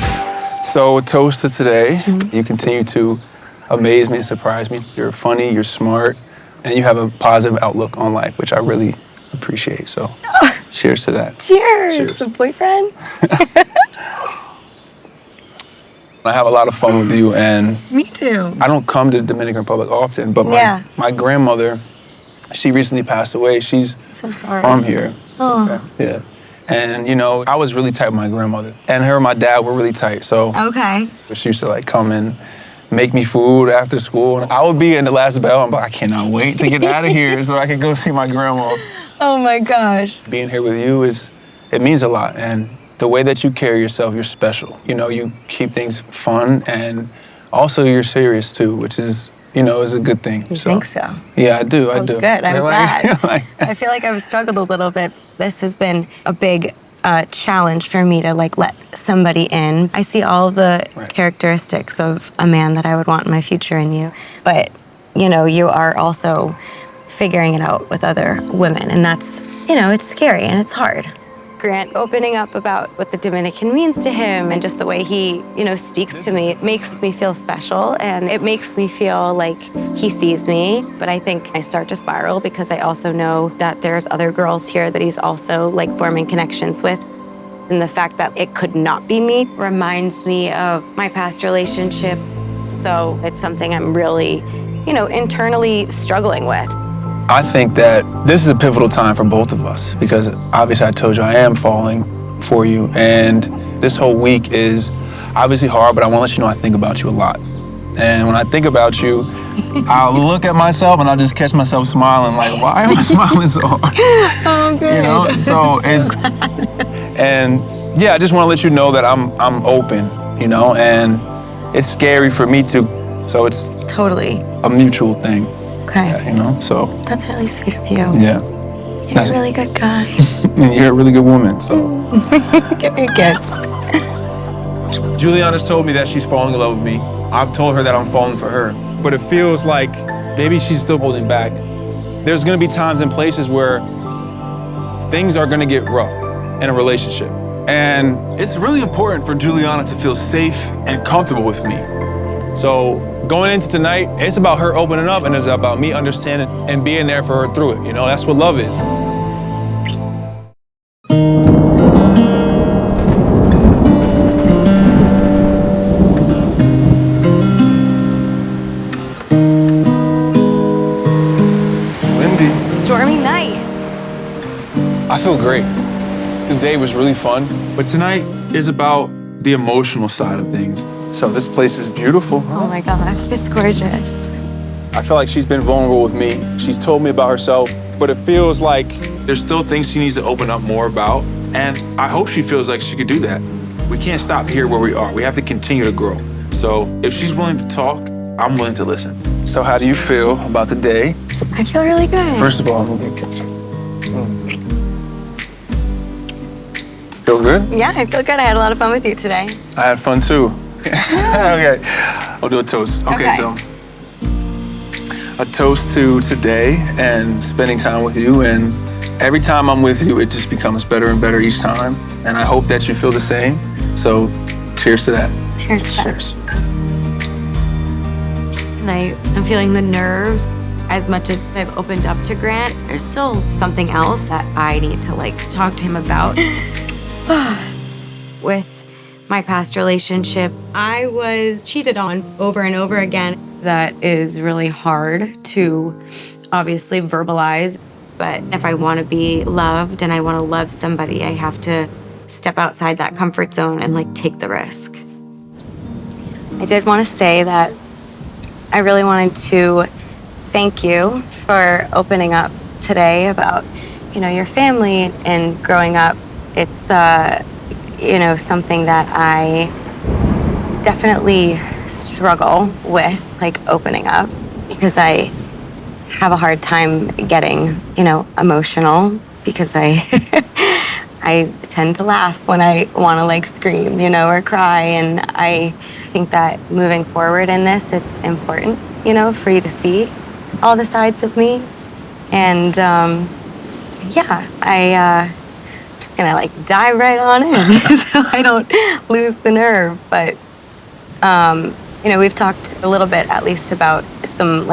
So, a toast to today. You continue to amaze me and surprise me. You're funny, you're smart, and you have a positive outlook on life, which I really appreciate. So, cheers to that. Cheers. Boyfriend. I have a lot of fun with you, and Me too. I don't come to the Dominican Republic often, but my grandmother, she recently passed away. She's So sorry. from here. Oh. Okay. Yeah. And, I was really tight with my grandmother. And her and my dad were really tight, so Okay. she used to, come and make me food after school. And I would be in the last bell, and I cannot wait to get out of here so I can go see my grandma. Oh my gosh. Being here with you it means a lot. And the way that you carry yourself, you're special. You keep things fun, and also you're serious too, which is, is a good thing. You think so? Yeah, I do. I do. Good. I'm You're glad. I feel like I've struggled a little bit. This has been a big challenge for me to let somebody in. I see all the characteristics of a man that I would want in my future in you, but you are also figuring it out with other women, and that's it's scary and it's hard. Grant opening up about what the Dominican means to him and just the way he, speaks to me, it makes me feel special, and it makes me feel like he sees me. But I think I start to spiral because I also know that there's other girls here that he's also forming connections with. And the fact that it could not be me reminds me of my past relationship. So it's something I'm really, internally struggling with. I think that this is a pivotal time for both of us because obviously I told you I am falling for you, and this whole week is obviously hard, but I want to let you know I think about you a lot. And when I think about you, I'll look at myself and I'll just catch myself smiling why am I smiling so hard? Oh, good. So it's, and yeah, I just want to let you know that I'm open, and it's scary for me too. So it's Totally. a mutual thing. Okay. So. That's really sweet of you. Yeah. You're a really good guy. And you're a really good woman, so. Give me a gift. Juliana's told me that she's falling in love with me. I've told her that I'm falling for her. But it feels like maybe she's still holding back. There's gonna be times and places where things are gonna get rough in a relationship. And it's really important for Juliana to feel safe and comfortable with me. So going into tonight, it's about her opening up, and it's about me understanding and being there for her through it. That's what love is. It's windy. Stormy night. I feel great. The day was really fun, but tonight is about the emotional side of things. So this place is beautiful. Oh my gosh, it's gorgeous. I feel like she's been vulnerable with me. She's told me about herself, but it feels like there's still things she needs to open up more about. And I hope she feels like she could do that. We can't stop here where we are. We have to continue to grow. So if she's willing to talk, I'm willing to listen. So how do you feel about the day? I feel really good. First of all, feel good? Yeah, I feel good. I had a lot of fun with you today. I had fun too. Okay, I'll do a toast. Okay, so a toast to today and spending time with you. And every time I'm with you, it just becomes better and better each time. And I hope that you feel the same. So cheers to that. Cheers to that. Cheers. Tonight, I'm feeling the nerves. As much as I've opened up to Grant, there's still something else that I need to talk to him about. With my past relationship, I was cheated on over and over again. That is really hard to obviously verbalize. But if I want to be loved and I want to love somebody, I have to step outside that comfort zone and take the risk. I did want to say that I really wanted to thank you for opening up today about, your family and growing up. It's, something that I definitely struggle with, opening up, because I have a hard time getting, emotional, because I I tend to laugh when I want to scream, or cry. And I think that moving forward in this, it's important, for you to see all the sides of me. And I'm just gonna dive right on in so I don't lose the nerve. But we've talked a little bit, at least, about some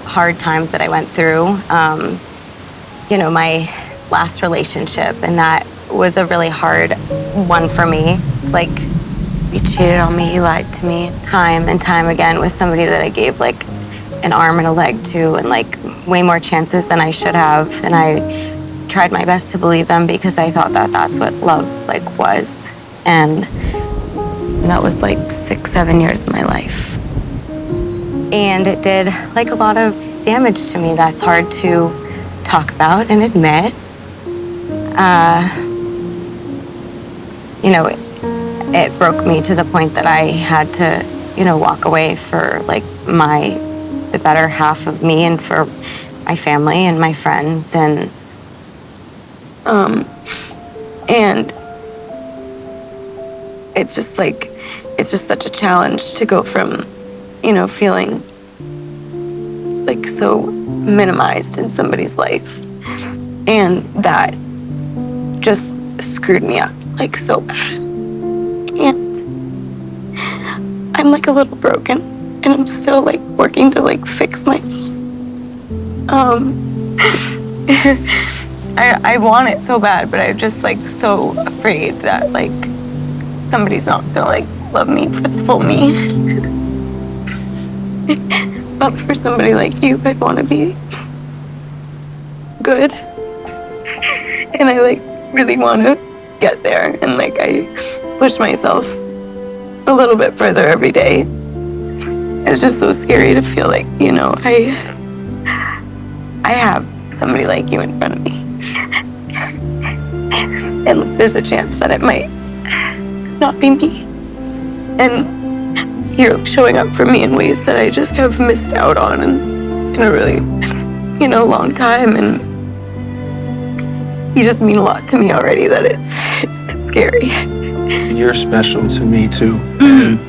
hard times that I went through. My last relationship, and that was a really hard one for me. He cheated on me, he lied to me time and time again with somebody that I gave an arm and a leg to, and way more chances than I should have. And I tried my best to believe them because I thought that that's what love was. And that was 6-7 years of my life. And it did a lot of damage to me that's hard to talk about and admit. It broke me to the point that I had to, walk away for the better half of me and for my family and my friends. And it's just such a challenge to go from, feeling so minimized in somebody's life. And that just screwed me up so bad. And I'm a little broken, and I'm still working to fix myself. I want it so bad, but I'm just so afraid that somebody's not gonna love me for the full me. But for somebody like you, I'd want to be good, and I really want to get there, and I push myself a little bit further every day. It's just so scary to feel I have somebody like you in front of me, and there's a chance that it might not be me, and you're showing up for me in ways that I just have missed out on in a really, long time. And you just mean a lot to me already, that it's scary. You're special to me too. And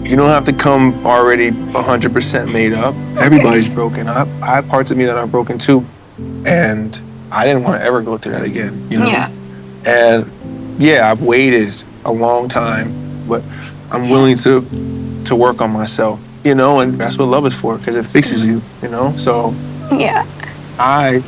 you don't have to come already 100% made up. Everybody's broken. I have parts of me that are broken too. And I didn't want to ever go through that again, Yeah. And yeah, I've waited a long time, but I'm willing to work on myself, and that's what love is for, because it fixes you, So Yeah. I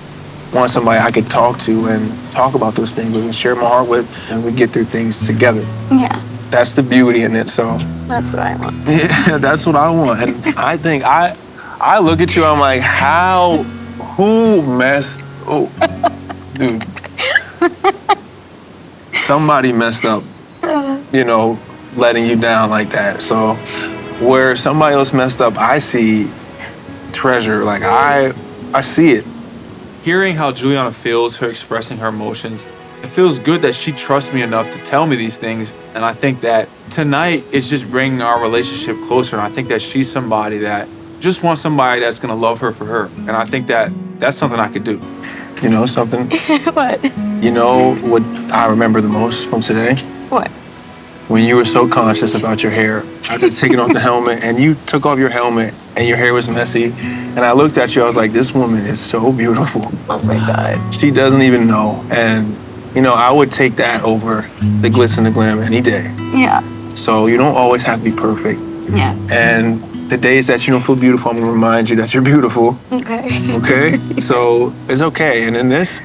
want somebody I could talk to and talk about those things with and share my heart with, and we get through things together. Yeah. That's the beauty in it, so. That's what I want. Yeah, that's what I want. And I think I look at you, I'm like, who messed, oh, dude. somebody messed up, you know, letting you down like that. So where somebody else messed up, I see treasure. Like I see it. Hearing how Juliana feels, her expressing her emotions, it feels good that she trusts me enough to tell me these things. And I think that tonight is just bringing our relationship closer. And I think that she's somebody that just wants somebody that's gonna love her for her. And I think that that's something I could do. You know something? What? You know what I remember the most from today? What? When you were so conscious about your hair after taking off the helmet, and you took off your helmet and your hair was messy. And I looked at you, I was like, this woman is so beautiful. Oh my God. She doesn't even know. And you know, I would take that over the glitz and the glam any day. Yeah. So you don't always have to be perfect. Yeah. And the days that you don't feel beautiful, I'm gonna remind you that you're beautiful. Okay. Okay? So it's okay. And in this,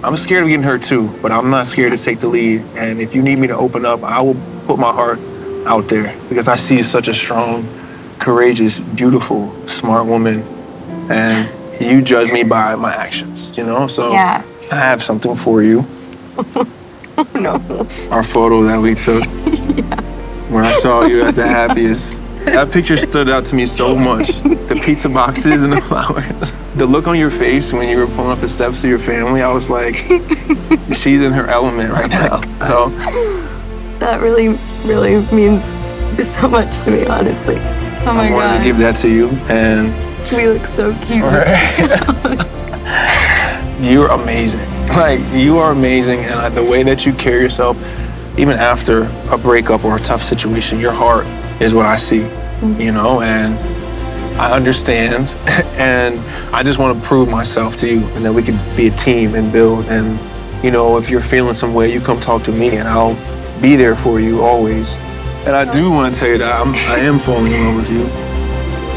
I'm scared of getting hurt too, but I'm not scared to take the lead. And if you need me to open up, I will put my heart out there because I see such a strong, courageous, beautiful, smart woman. And you judge me by my actions, you know? So Yeah. I have something for you. No. Our photo that we took where I saw you at the happiest. That picture stood out to me so much. The pizza boxes and the flowers. The look on your face when you were pulling up the steps to your family, I was like, she's in her element right now. So That really, really means so much to me, honestly. Oh my I wanted God. to give that to you, and We look so cute. you're amazing. Like, you are amazing, and the way that you carry yourself, even after a breakup or a tough situation, your heart is what I see, you know, and I understand, and I just want to prove myself to you, and that we can be a team and build, and, you know, if you're feeling some way, you come talk to me, and I'll be there for you always. And I do want to tell you that I am falling in love with you.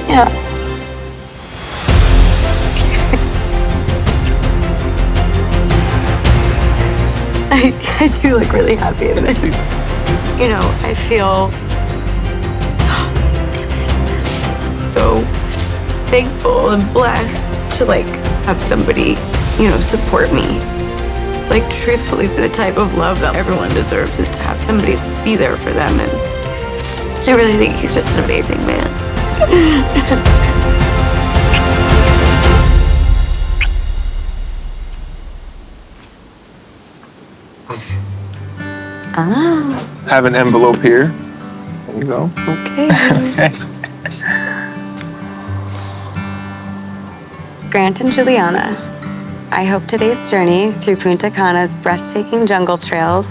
Yeah. I do look really happy in this. You know, I feel so thankful and blessed to like have somebody, you know, support me. It's like truthfully the type of love that everyone deserves is to have somebody be there for them, and I really think he's just an amazing man. Have an envelope here. There you go. Okay. Grant and Juliana, I hope today's journey through Punta Cana's breathtaking jungle trails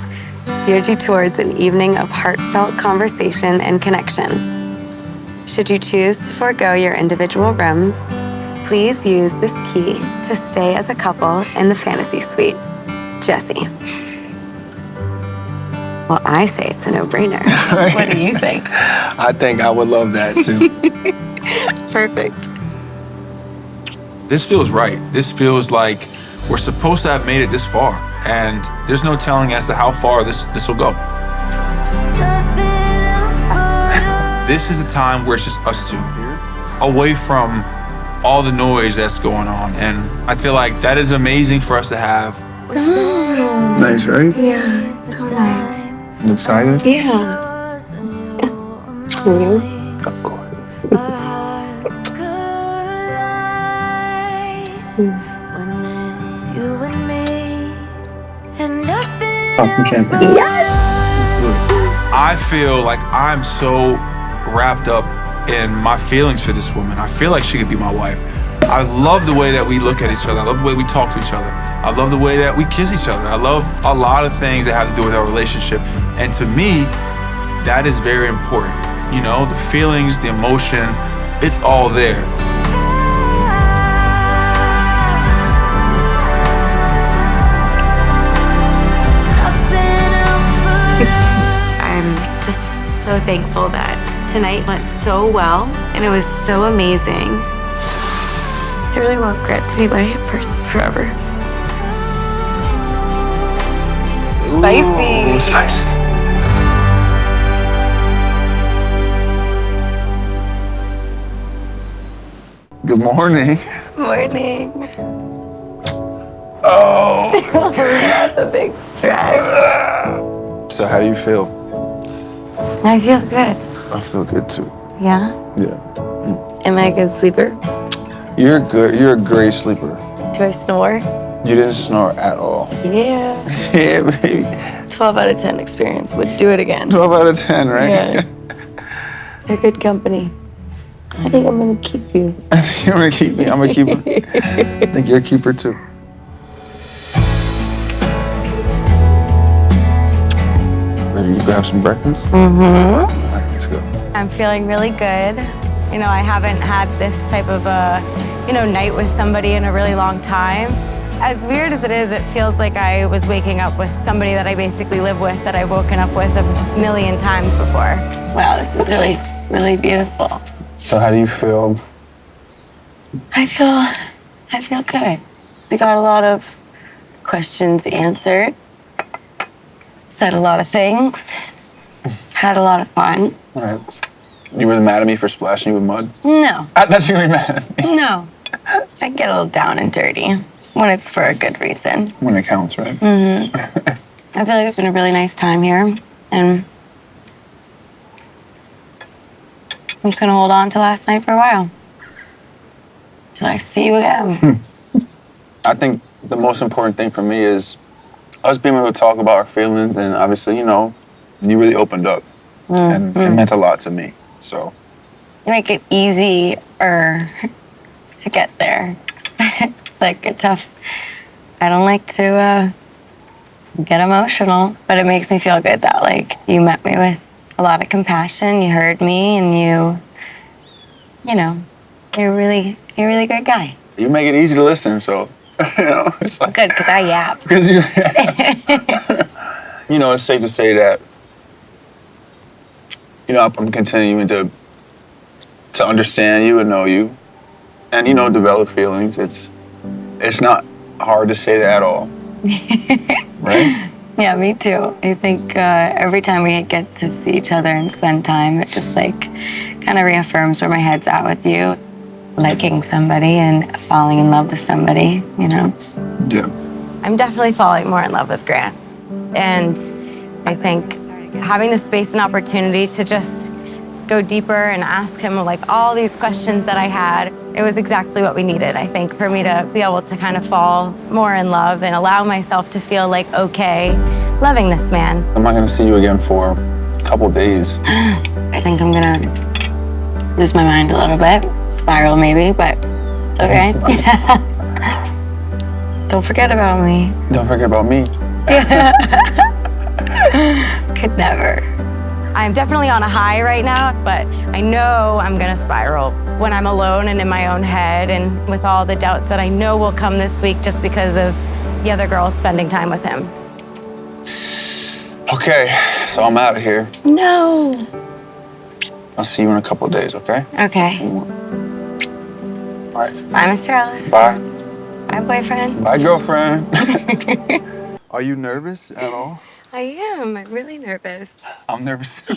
steered you towards an evening of heartfelt conversation and connection. Should you choose to forego your individual rooms, please use this key to stay as a couple in the fantasy suite. Jesse. Well, I say it's a no-brainer. What do you think? I think I would love that too. Perfect. This feels right. This feels like we're supposed to have made it this far, and there's no telling as to how far this will go. This is a time where it's just us two, away from all the noise that's going on, and I feel like that is amazing for us to have. Nice, right? Yeah, so nice. You excited? Yeah. You? Of course. I feel like I'm so wrapped up in my feelings for this woman. I feel like she could be my wife. I love the way that we look at each other. I love the way we talk to each other. I love the way that we kiss each other. I love a lot of things that have to do with our relationship. And to me, that is very important. You know, the feelings, the emotion, it's all there. I'm just so thankful that tonight went so well and it was so amazing. I really want Grant to be my person forever. Spicy. Spicy. Good morning. Morning. Oh. That's a big stretch. So how do you feel? I feel good. I feel good too. Yeah? Yeah. Am I a good sleeper? You're good. You're a great sleeper. Do I snore? You didn't snore at all. Yeah. Yeah, baby. 12 out of 10 experience. Would do it again. 12 out of 10, right? Yeah. You're good company. I think I'm gonna keep you. I think I'm gonna keep me. I'm a keeper. I think you're a keeper too. Ready to grab some breakfast? Mm-hmm. All right, let's go. I'm feeling really good. You know, I haven't had this type of a, night with somebody in a really long time. As weird as it is, it feels like I was waking up with somebody that I basically live with, that I've woken up with a million times before. Wow, this is really, really beautiful. So how do you feel? I feel good. We got a lot of questions answered. Said a lot of things. Had a lot of fun. All right. You were mad at me for splashing you with mud? No. I thought you were mad at me. No. I get a little down and dirty when it's for a good reason. When it counts, right? Mm-hmm. I feel like it's been a really nice time here, and I'm just gonna hold on to last night for a while. Till I see you again. I think the most important thing for me is us being able to talk about our feelings, and obviously, you really opened up, and it meant a lot to me. So You make it easier to get there. It's like a tough. I don't like to get emotional, but it makes me feel good that you met me with a lot of compassion. You heard me, and you're a really good guy. you make it easy to listen, so it's like Good, because I yap. because it's safe to say that I'm continuing to understand you and know you, and develop feelings. It's not hard to say that at all, right? Yeah, me too. I think every time we get to see each other and spend time, it just kind of reaffirms where my head's at with you. Liking somebody and falling in love with somebody, Yeah. I'm definitely falling more in love with Grant. And I think having the space and opportunity to just go deeper and ask him all these questions that I had, it was exactly what we needed, I think, for me to be able to kind of fall more in love and allow myself to feel okay loving this man. I'm not gonna see you again for a couple days. I think I'm gonna lose my mind a little bit, spiral maybe, but it's okay. Don't forget about me. Don't forget about me. Could never. I'm definitely on a high right now, but I know I'm gonna spiral when I'm alone and in my own head, and with all the doubts that I know will come this week just because of the other girls spending time with him. Okay, so I'm out of here. No. I'll see you in a couple of days, okay? Okay. All right. Bye, Mr. Ellis. Bye. Bye, boyfriend. Bye, girlfriend. Are you nervous at all? I am. I'm really nervous. I'm nervous too.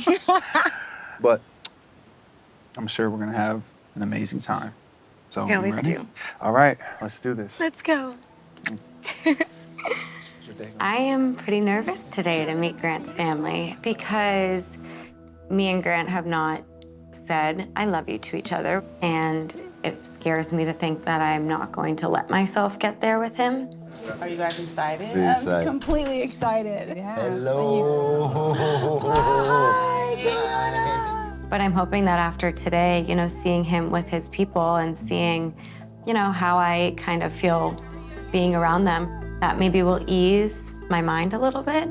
But I'm sure we're gonna have an amazing time. So We always ready? do. All right, let's do this. Let's go. I am pretty nervous today to meet Grant's family because me and Grant have not said I love you to each other, and it scares me to think that I'm not going to let myself get there with him. Are you guys excited? Very excited. Completely excited. Yeah. Hello. Hi, Juliana. But I'm hoping that after today, seeing him with his people and seeing, how I kind of feel being around them, that maybe will ease my mind a little bit.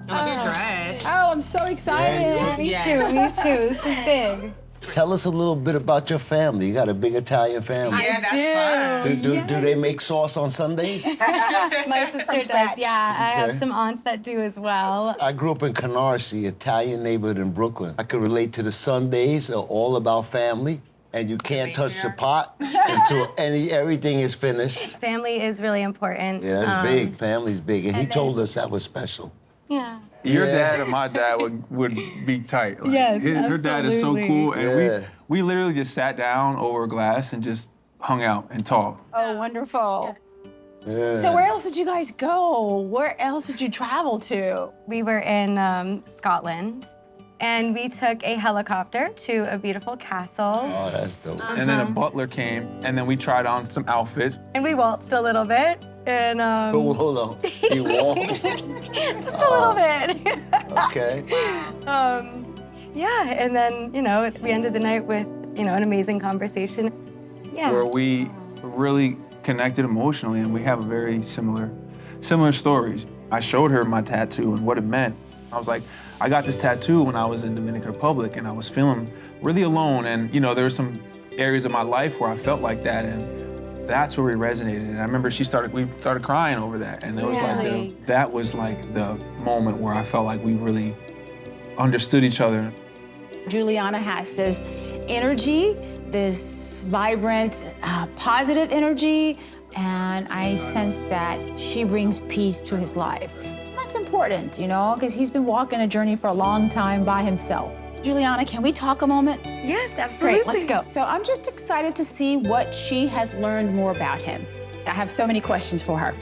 I love your dress. Oh, I'm so excited. Yeah, Me too. This is big. Tell us a little bit about your family. You got a big Italian family. Yeah, that's fun. Do they make sauce on Sundays? My sister does, yeah. I have Okay. some aunts that do as well. I grew up in Canarsie, Italian neighborhood in Brooklyn. I could relate to the Sundays, are all about family, and you can't touch the pot until everything is finished. Family is really important. Yeah, that's big. Family's big, and he told us that was special. Yeah. Your Yeah. dad and my dad would be tight. Yes, her dad is so absolutely. cool, and Yeah. we literally just sat down over a glass and just hung out and talked. Oh, wonderful. Yeah. So where else did you guys go? Where else did you travel to? We were in Scotland, and we took a helicopter to a beautiful castle. Oh, that's dope. And then a butler came, and then we tried on some outfits. And we waltzed a little bit, and Oh, hold on. You walked? just a little bit. Okay. Yeah, and then, we ended the night with, an amazing conversation. Yeah. Where we really connected emotionally, and we have a very similar stories. I showed her my tattoo and what it meant. I was like, I got this tattoo when I was in Dominican Republic, and I was feeling really alone, and there were some areas of my life where I felt like that, and that's where we resonated. And I remember we started crying over that, and it was that was like the moment where I felt like we really understood each other. Juliana has this energy, this vibrant, positive energy, and I sense that she brings peace to his life. That's important, because he's been walking a journey for a long time by himself. Juliana, can we talk a moment? Yes, absolutely. Great, let's go. So I'm just excited to see what she has learned more about him. I have so many questions for her.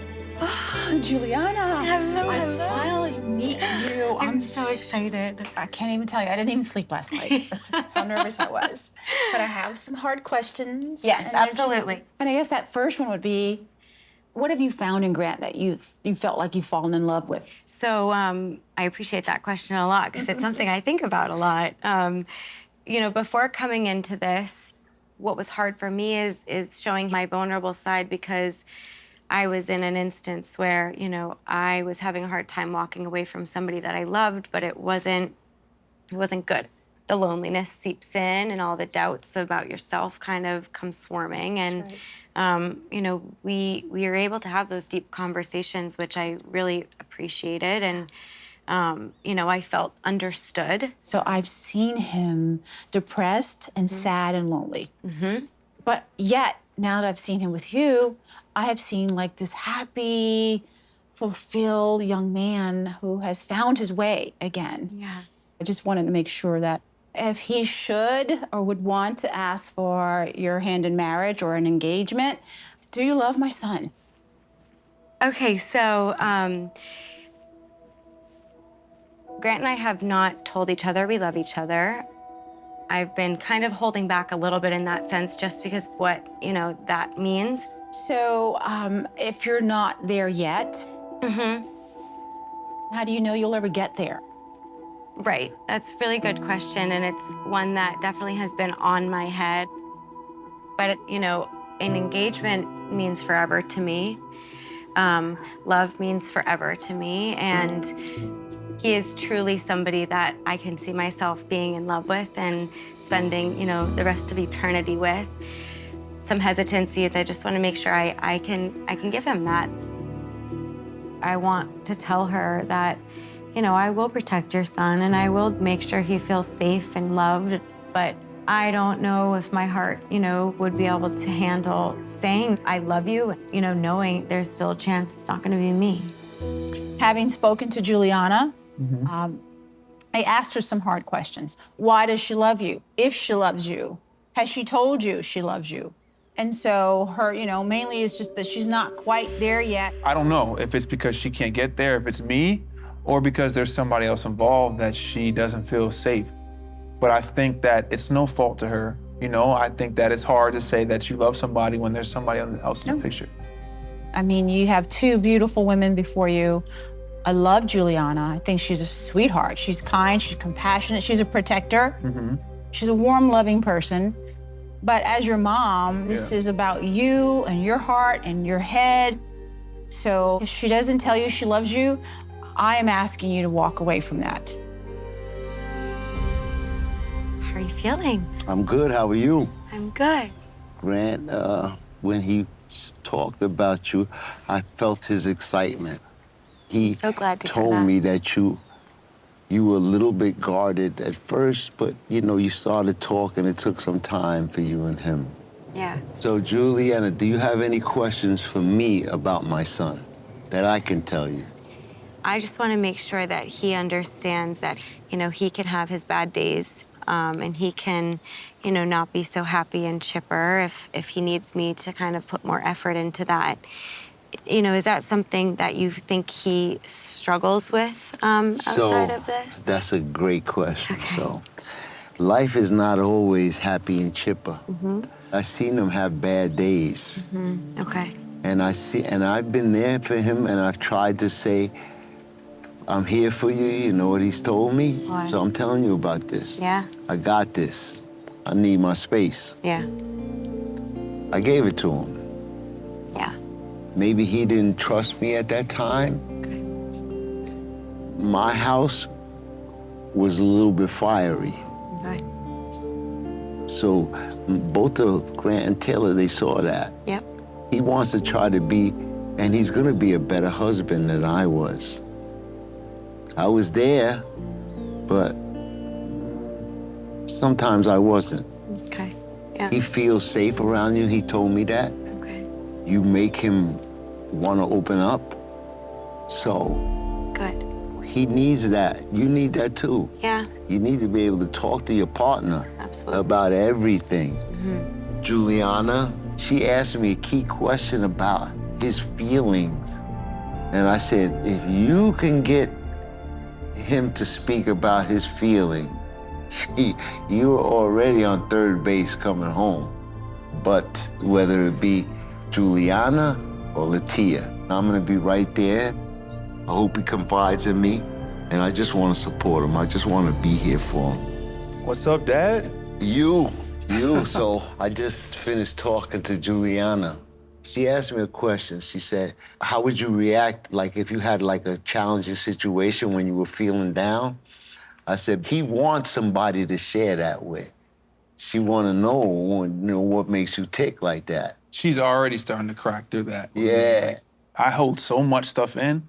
Juliana. Hello, I hello. finally meet you. I'm so excited. I can't even tell you. I didn't even sleep last night. That's how nervous I was. But I have some hard questions. Yes, and absolutely. And I guess that first one would be, what have you found in Grant that you felt like you've fallen in love with? So I appreciate that question a lot because it's something I think about a lot. Before coming into this, what was hard for me is showing my vulnerable side because I was in an instance where, I was having a hard time walking away from somebody that I loved, but it wasn't good. The loneliness seeps in and all the doubts about yourself kind of come swarming. And, we were able to have those deep conversations, which I really appreciated. And, I felt understood. So I've seen him depressed and sad and lonely. Mm-hmm. But yet, now that I've seen him with you, I have seen like this happy, fulfilled young man who has found his way again. Yeah. I just wanted to make sure that if he should or would want to ask for your hand in marriage or an engagement, do you love my son? Okay, so Grant and I have not told each other we love each other. I've been kind of holding back a little bit in that sense just because what, that means. So if you're not there yet, how do you know you'll ever get there? Right, that's a really good question, and it's one that definitely has been on my head. But, an engagement means forever to me. Love means forever to me, and he is truly somebody that I can see myself being in love with and spending, the rest of eternity with. Some hesitancy is I just want to make sure I can give him that. I want to tell her that, I will protect your son and I will make sure he feels safe and loved, but I don't know if my heart, would be able to handle saying I love you, knowing there's still a chance it's not going to be me. Having spoken to Juliana, I asked her some hard questions. Why does she love you? If she loves you, has she told you she loves you? And so her, mainly is just that she's not quite there yet. I don't know if it's because she can't get there, if it's me, or because there's somebody else involved that she doesn't feel safe. But I think that it's no fault to her. I think that it's hard to say that you love somebody when there's somebody else in the picture. I mean, you have two beautiful women before you. I love Juliana. I think she's a sweetheart. She's kind, she's compassionate, she's a protector. She's a warm, loving person. But as your mom, this is about you and your heart and your head. So if she doesn't tell you she loves you, I am asking you to walk away from that. How are you feeling? I'm good. How are you? I'm good. Grant, when he talked about you, I felt his excitement. He so glad to told me that you were a little bit guarded at first, but you started talking. It took some time for you and him. Yeah. So, Juliana, do you have any questions for me about my son that I can tell you? I just want to make sure that he understands that, he can have his bad days, and he can, not be so happy and chipper if he needs me to kind of put more effort into that. You know, is that something that you think he struggles with outside of this? That's a great question. So, life is not always happy and chipper. I've seen him have bad days. Okay. And I've been there for him, and I've tried to say, I'm here for you. You know what he's told me? What? So I'm telling you about this. Yeah? I got this. I need my space. Yeah. I gave it to him. Yeah. Maybe he didn't trust me at that time. Okay. My house was a little bit fiery. Okay. So both of Grant and Taylor, they saw that. Yep. He wants to try to be, and he's gonna be a better husband than I was. I was there, but sometimes I wasn't. Okay. Yeah. He feels safe around you. He told me that. Okay. You make him want to open up. So Good. he needs that. You need that too. Yeah. You need to be able to talk to your partner Absolutely. about everything. Juliana, she asked me a key question about his feelings. And I said, if you can get him to speak about his feeling, you're already on third base coming home. But whether it be Juliana or Latia, I'm gonna be right there. I hope he confides in me, and I just wanna support him. I just wanna be here for him. What's up, Dad? You. So I just finished talking to Juliana. She asked me a question. She said, how would you react, like if you had like a challenging situation when you were feeling down? I said, he wants somebody to share that with. She want to know what makes you tick like that. She's already starting to crack through that. Yeah. I hold so much stuff in.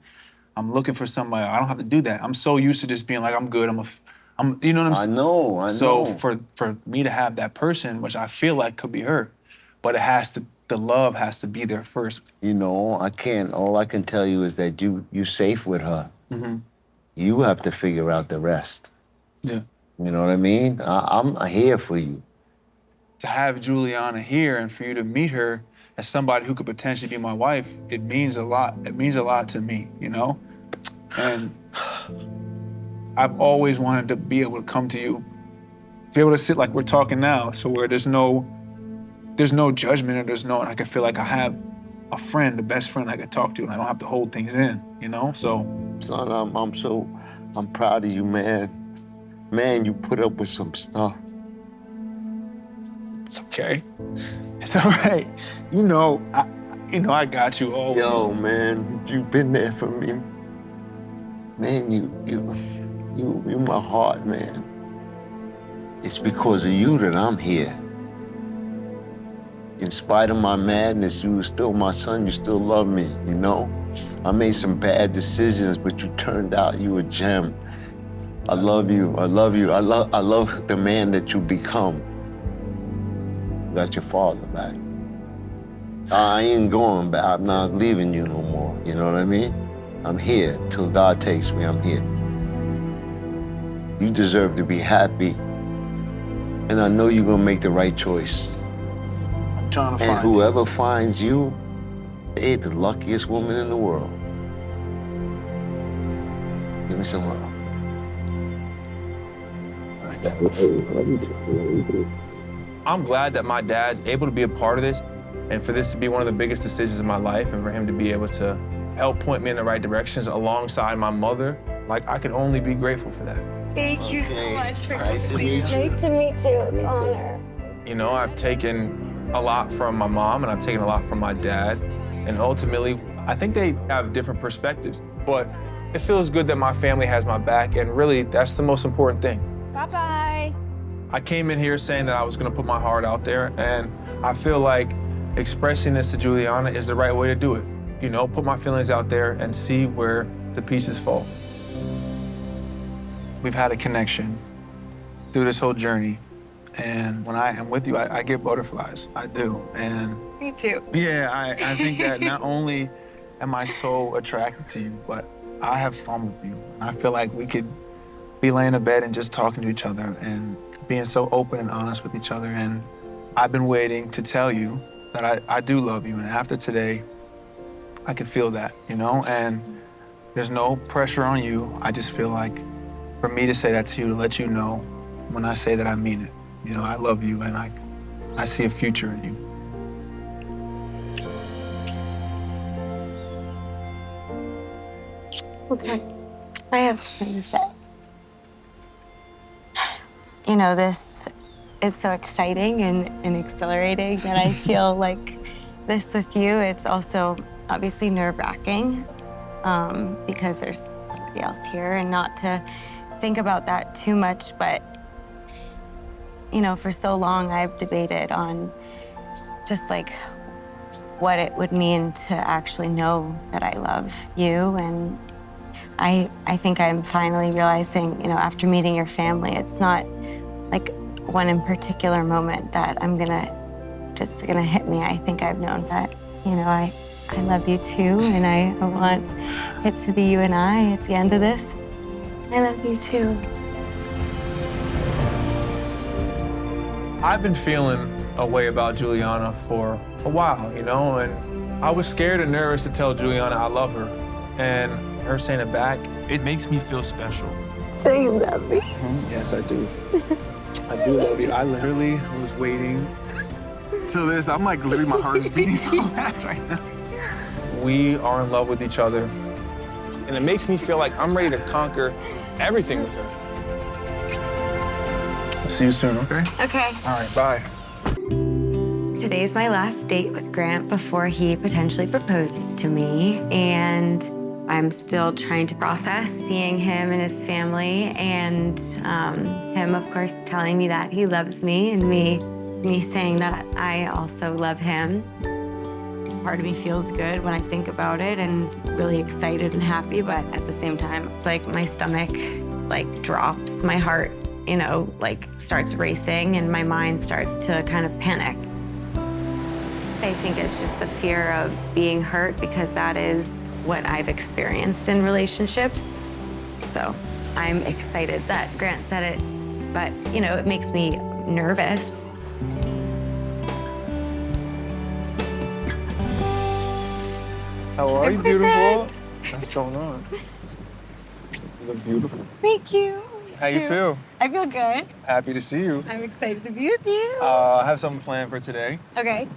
I'm looking for somebody. I don't have to do that. I'm so used to just being like, I'm good. You know what I'm saying? I know. So for me to have that person, which I feel like could be her, but the love has to be there first. You know, all I can tell you is that you're safe with her. You have to figure out the rest. Yeah. You know what I mean? I'm here for you. To have Juliana here and for you to meet her as somebody who could potentially be my wife, it means a lot. It means a lot to me, you know? And I've always wanted to be able to come to you, to be able to sit like we're talking now, so where there's no judgment, and I can feel like I have a friend, the best friend I can talk to, and I don't have to hold things in, you know? So, son, I'm proud of you, man. Man, you put up with some stuff. It's okay. It's all right. You know, I got you always. Yo, man, you've been there for me. Man, you my heart, man. It's because of you that I'm here. In spite of my madness, you were still my son. You still love me, you know? I made some bad decisions, but you turned out you a gem. I love you. I love you. I love the man that you become. You got your father back. I ain't going back. I'm not leaving you no more. You know what I mean? I'm here till God takes me. I'm here. You deserve to be happy. And I know you're gonna make the right choice. I'm trying to and find whoever finds you, they're the luckiest woman in the world. Give me some love. I'm glad that my dad's able to be a part of this and for this to be one of the biggest decisions of my life and for him to be able to help point me in the right directions alongside my mother. Like, I can only be grateful for that. Thank you so much for Nice to meet you. Nice to meet you. It's an honor. You know, I've taken a lot from my mom and I've taken a lot from my dad. And ultimately, I think they have different perspectives. But it feels good that my family has my back, and really, that's the most important thing. Bye-bye. I came in here saying that I was gonna put my heart out there, and I feel like expressing this to Juliana is the right way to do it. You know, put my feelings out there and see where the pieces fall. We've had a connection through this whole journey, and when I am with you, I get butterflies. I do, and Me too. yeah, I think that not only am I so attracted to you, but I have fun with you. I feel like we could be laying in bed and just talking to each other and being so open and honest with each other. And I've been waiting to tell you that I do love you. And after today, I can feel that, you know, and there's no pressure on you. I just feel like for me to say that to you, to let you know when I say that I mean it. You know, I love you and I see a future in you. Okay, I have something to say. You know, this is so exciting and exhilarating, and I feel like this with you, it's also obviously nerve-wracking because there's somebody else here, and not to think about that too much, but you know, for so long I've debated on just like what it would mean to actually know that I love you. And I think I'm finally realizing, you know, after meeting your family, it's not like one in particular moment that just gonna hit me. I think I've known that, you know, I love you too, and I want it to be you and I at the end of this. I love you too. I've been feeling a way about Juliana for a while, you know, and I was scared and nervous to tell Juliana I love her. And her saying it back, it makes me feel special. Say you love me. Yes, I do. I do love you. I literally was waiting till this. I'm like, literally, my heart is beating so fast right now. We are in love with each other. And it makes me feel like I'm ready to conquer everything with her. I'll see you soon, okay? Okay. All right, bye. Today's my last date with Grant before he potentially proposes to me, and I'm still trying to process seeing him and his family, and him, of course, telling me that he loves me, and me saying that I also love him. Part of me feels good when I think about it, and really excited and happy, but at the same time, it's like my stomach like drops, my heart, you know, like starts racing, and my mind starts to kind of panic. I think it's just the fear of being hurt, because that is what I've experienced in relationships. So I'm excited that Grant said it, but you know, it makes me nervous. How are you, beautiful? What's going on? You look beautiful. Thank you. How you feel? I feel good. Happy to see you. I'm excited to be with you. I have something planned for today. Okay.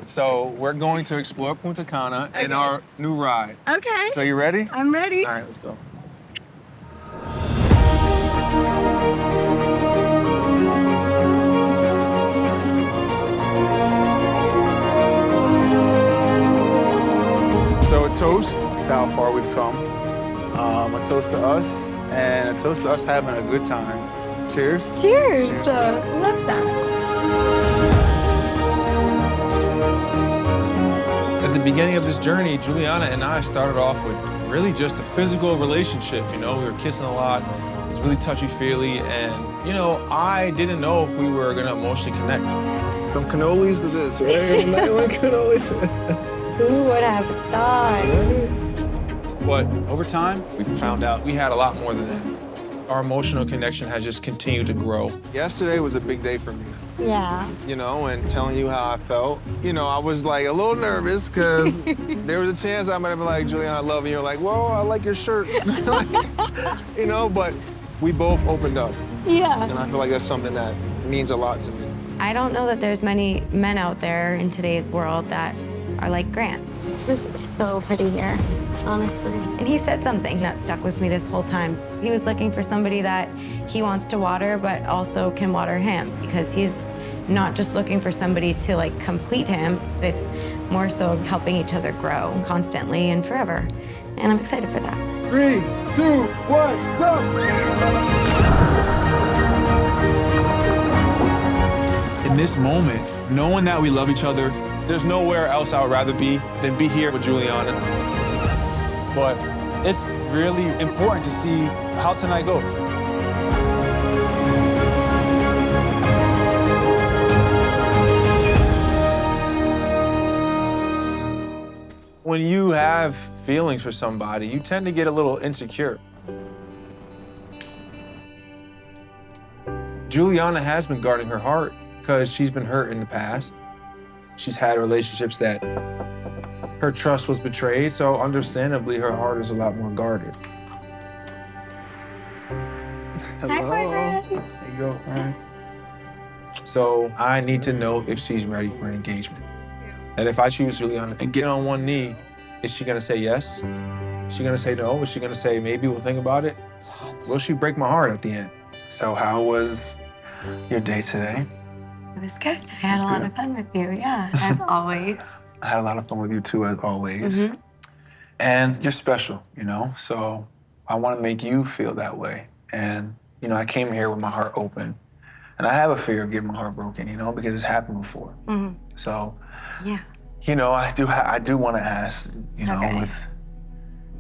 So we're going to explore Punta Cana in our new ride. Okay. So you ready? I'm ready. All right, let's go. So a toast to how far we've come. A toast to us, and a toast to us having a good time. Cheers. Cheers. Cheers. Love that. At the beginning of this journey, Juliana and I started off with really just a physical relationship. You know, we were kissing a lot. It was really touchy-feely, and you know, I didn't know if we were gonna emotionally connect. Some cannolis to this, right? Cannolis. Who would have thought? But over time, we found out we had a lot more than that. Our emotional connection has just continued to grow. Yesterday was a big day for me. Yeah. You know, and telling you how I felt. You know, I was like a little nervous because there was a chance I might have been like, Juliana, I love you. You're like, well, I like your shirt. You know, but we both opened up. Yeah. And I feel like that's something that means a lot to me. I don't know that there's many men out there in today's world that are like Grant. This is so pretty here, honestly. And he said something that stuck with me this whole time. He was looking for somebody that he wants to water, but also can water him, because he's not just looking for somebody to like complete him, but it's more so helping each other grow constantly and forever. And I'm excited for that. 3, 2, 1, go! In this moment, knowing that we love each other, there's nowhere else I would rather be than be here with Juliana. But it's really important to see how tonight goes. When you have feelings for somebody, you tend to get a little insecure. Juliana has been guarding her heart because she's been hurt in the past. She's had relationships that her trust was betrayed, so understandably her heart is a lot more guarded. Hi, boyfriend. There you go, man. So I need to know if she's ready for an engagement. And if I choose Juliana and get on one knee, is she gonna say yes? Is she gonna say no? Is she gonna say maybe we'll think about it? Will she break my heart at the end? So how was your day today? It was good. I had a lot of fun with you, yeah, as always. I had a lot of fun with you too, as always. And you're special, you know? So I want to make you feel that way. And, you know, I came here with my heart open. And I have a fear of getting my heart broken, you know, because it's happened before. So, yeah, you know, I do want to ask, you know, with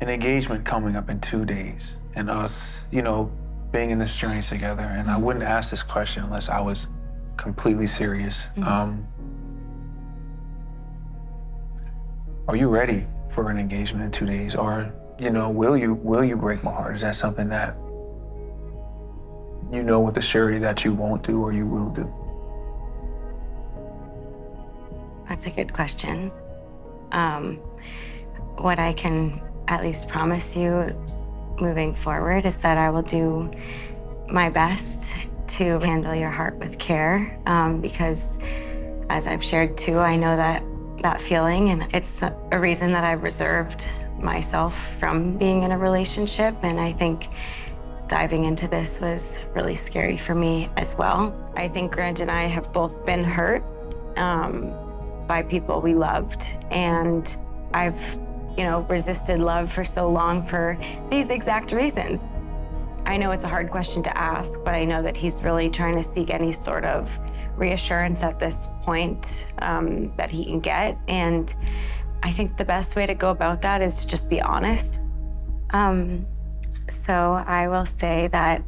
an engagement coming up in 2 days and us, you know, being in this journey together, and I wouldn't ask this question unless I was completely serious. Are you ready for an engagement in 2 days? Or, you know, will you break my heart? Is that something that you know with the surety that you won't do or you will do? That's a good question. What I can at least promise you moving forward is that I will do my best to handle your heart with care, because as I've shared too, I know that feeling, and it's a reason that I've reserved myself from being in a relationship. And I think diving into this was really scary for me as well. I think Grant and I have both been hurt by people we loved, and I've, you know, resisted love for so long for these exact reasons. I know it's a hard question to ask, but I know that he's really trying to seek any sort of reassurance at this point that he can get. And I think the best way to go about that is to just be honest. So I will say that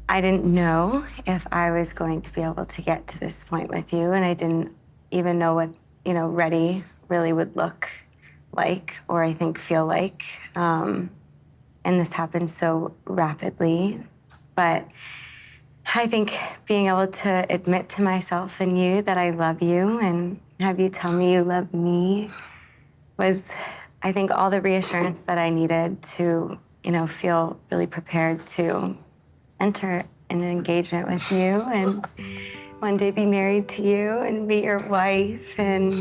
I didn't know if I was going to be able to get to this point with you, and I didn't even know what, you know, ready really would look like, or I think feel like. And this happened so rapidly. But I think being able to admit to myself and you that I love you and have you tell me you love me was, I think, all the reassurance that I needed to, you know, feel really prepared to enter an engagement with you and one day be married to you and be your wife. And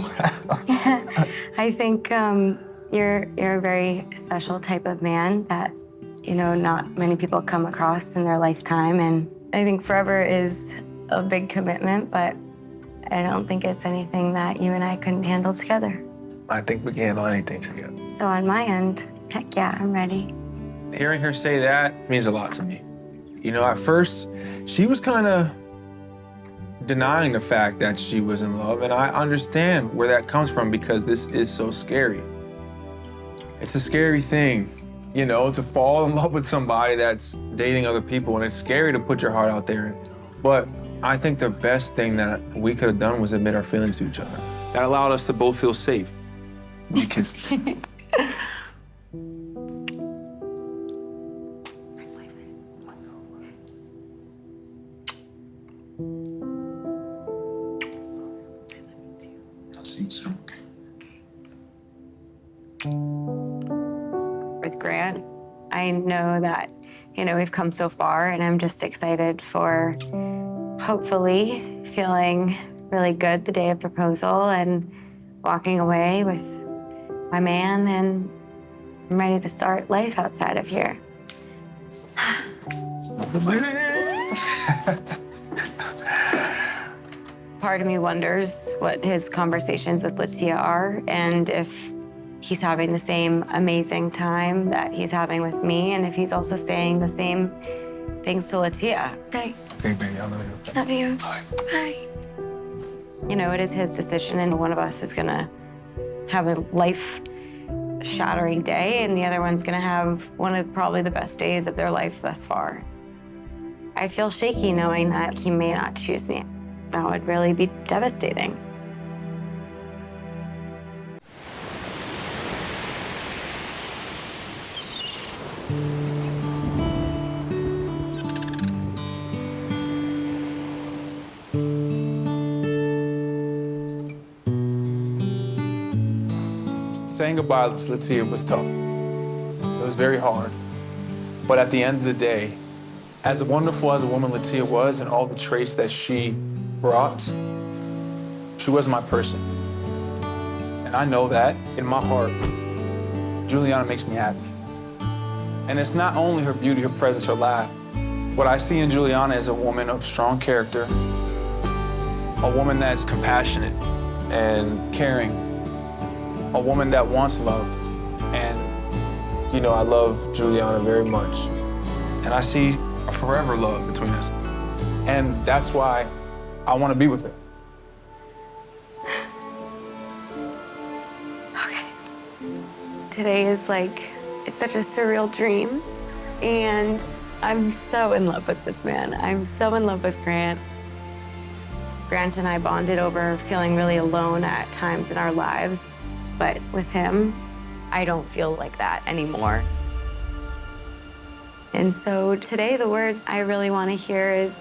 I think you're a very special type of man that, you know, not many people come across in their lifetime. And I think forever is a big commitment, but I don't think it's anything that you and I couldn't handle together. I think we can handle anything together. So on my end, heck yeah, I'm ready. Hearing her say that means a lot to me. You know, at first, she was kind of denying the fact that she was in love, and I understand where that comes from because this is so scary. It's a scary thing, you know, to fall in love with somebody that's dating other people, and it's scary to put your heart out there. But I think the best thing that we could have done was admit our feelings to each other. That allowed us to both feel safe. Because I'll see you soon, okay? With Grant, I know that, you know, we've come so far, and I'm just excited for hopefully feeling really good the day of proposal and walking away with my man, and I'm ready to start life outside of here. Part of me wonders what his conversations with Latia are, and if he's having the same amazing time that he's having with me, and if he's also saying the same things to Latia. Okay. Okay, baby, I love you. Love you. Bye. Bye. You know, it is his decision, and one of us is gonna have a life-shattering day, and the other one's gonna have one of probably the best days of their life thus far. I feel shaky knowing that he may not choose me. That would really be devastating. Saying goodbye to Latia was tough. It was very hard. But at the end of the day, as wonderful as a woman Latia was and all the traits that she brought, she wasn't my person. And I know that in my heart, Juliana makes me happy. And it's not only her beauty, her presence, her laugh. What I see in Juliana is a woman of strong character, a woman that's compassionate and caring, a woman that wants love. And, you know, I love Juliana very much. And I see a forever love between us. And that's why I want to be with her. Okay. Today is like, it's such a surreal dream. And I'm so in love with this man. I'm so in love with Grant. Grant and I bonded over feeling really alone at times in our lives. But with him, I don't feel like that anymore. And so today, the words I really want to hear is,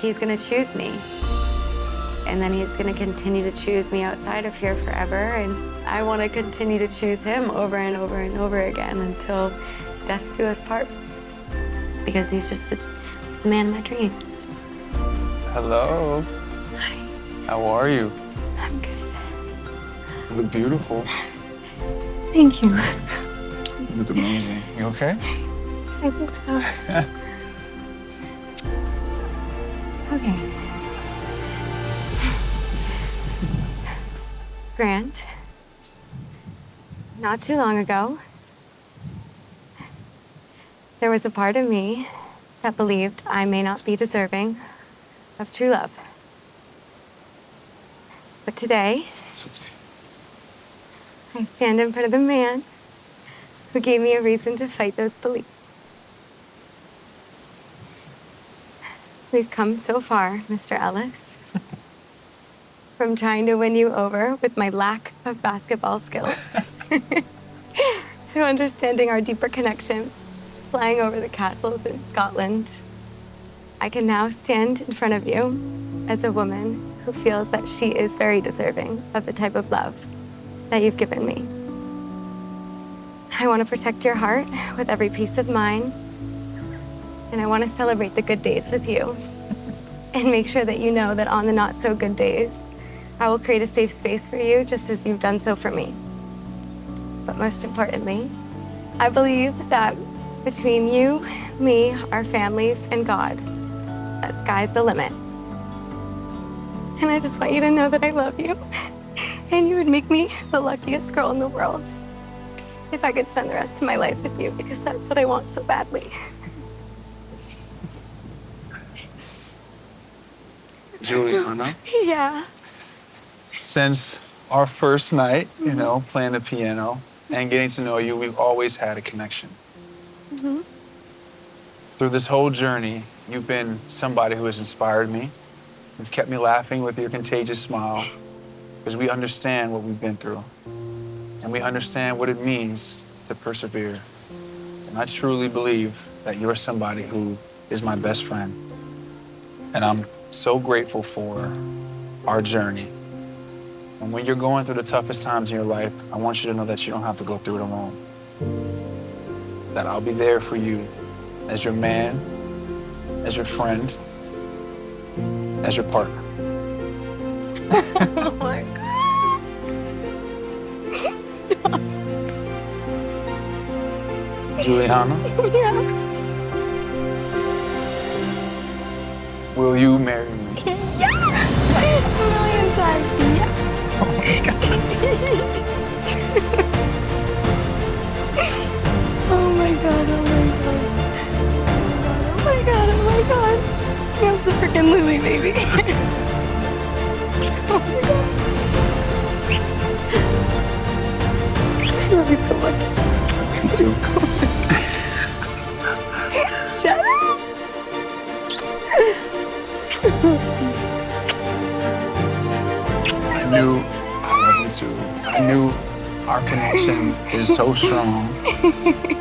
he's going to choose me. And then he's going to continue to choose me outside of here forever. And I want to continue to choose him over and over and over again until death do us part. Because he's just he's the man of my dreams. Hello. Hi. How are you? I'm good. You look beautiful. Thank you. You look amazing. You okay? I think so. Okay. Grant, not too long ago, there was a part of me that believed I may not be deserving of true love. But today, It's okay. I stand in front of the man who gave me a reason to fight those beliefs. We've come so far, Mr. Ellis, from trying to win you over with my lack of basketball skills to understanding our deeper connection, flying over the castles in Scotland. I can now stand in front of you as a woman who feels that she is very deserving of the type of love that you've given me. I want to protect your heart with every piece of mine, and I want to celebrate the good days with you and make sure that you know that on the not so good days, I will create a safe space for you just as you've done so for me. But most importantly, I believe that between you, me, our families, and God, that sky's the limit. And I just want you to know that I love you. And you would make me the luckiest girl in the world if I could spend the rest of my life with you, because that's what I want so badly. Juliana, Yeah. since our first night, you know, playing the piano and getting to know you, we've always had a connection. Mm-hmm. Through this whole journey, you've been somebody who has inspired me. You've kept me laughing with your contagious smile, because we understand what we've been through. And we understand what it means to persevere. And I truly believe that you're somebody who is my best friend. And I'm so grateful for our journey. And when you're going through the toughest times in your life, I want you to know that you don't have to go through it alone. That I'll be there for you as your man, as your friend, as your partner. Oh my God. Juliana, Yeah. will you marry me? Yes! A million times, yeah. Oh my God. Oh my God, oh my God. Oh my God, oh my God. I'm so freaking Lily, baby. Oh my God. I love you so much. Me too. Shut up. I knew our connection is so strong,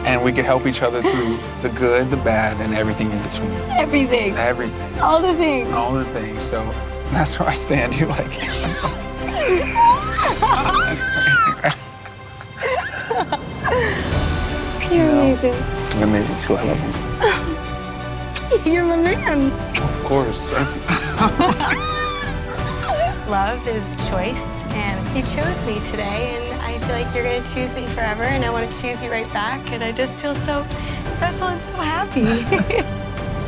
and we could help each other through the good, the bad, and everything in between. Everything. Everything. All the things. All the things. So that's where I stand. You like. You're amazing. You're amazing too. I love you. You're my man. Of course. Love is choice, and you chose me today, and I feel like you're gonna choose me forever, and I want to choose you right back, and I just feel so special and so happy.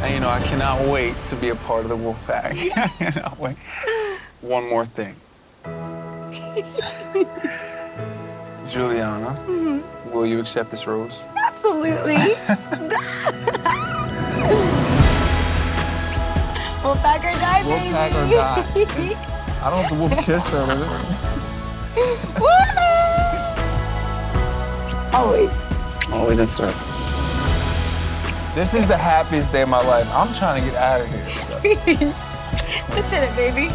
And you know, I cannot wait to be a part of the wolf pack. I cannot wait. One more thing. Juliana, will you accept this rose? Absolutely. Wolf pack or die, Wolf baby. pack or die. I don't have to wolf kiss her. Always. Always and forever. This is the happiest day of my life. I'm trying to get out of here. Let's hit it, baby.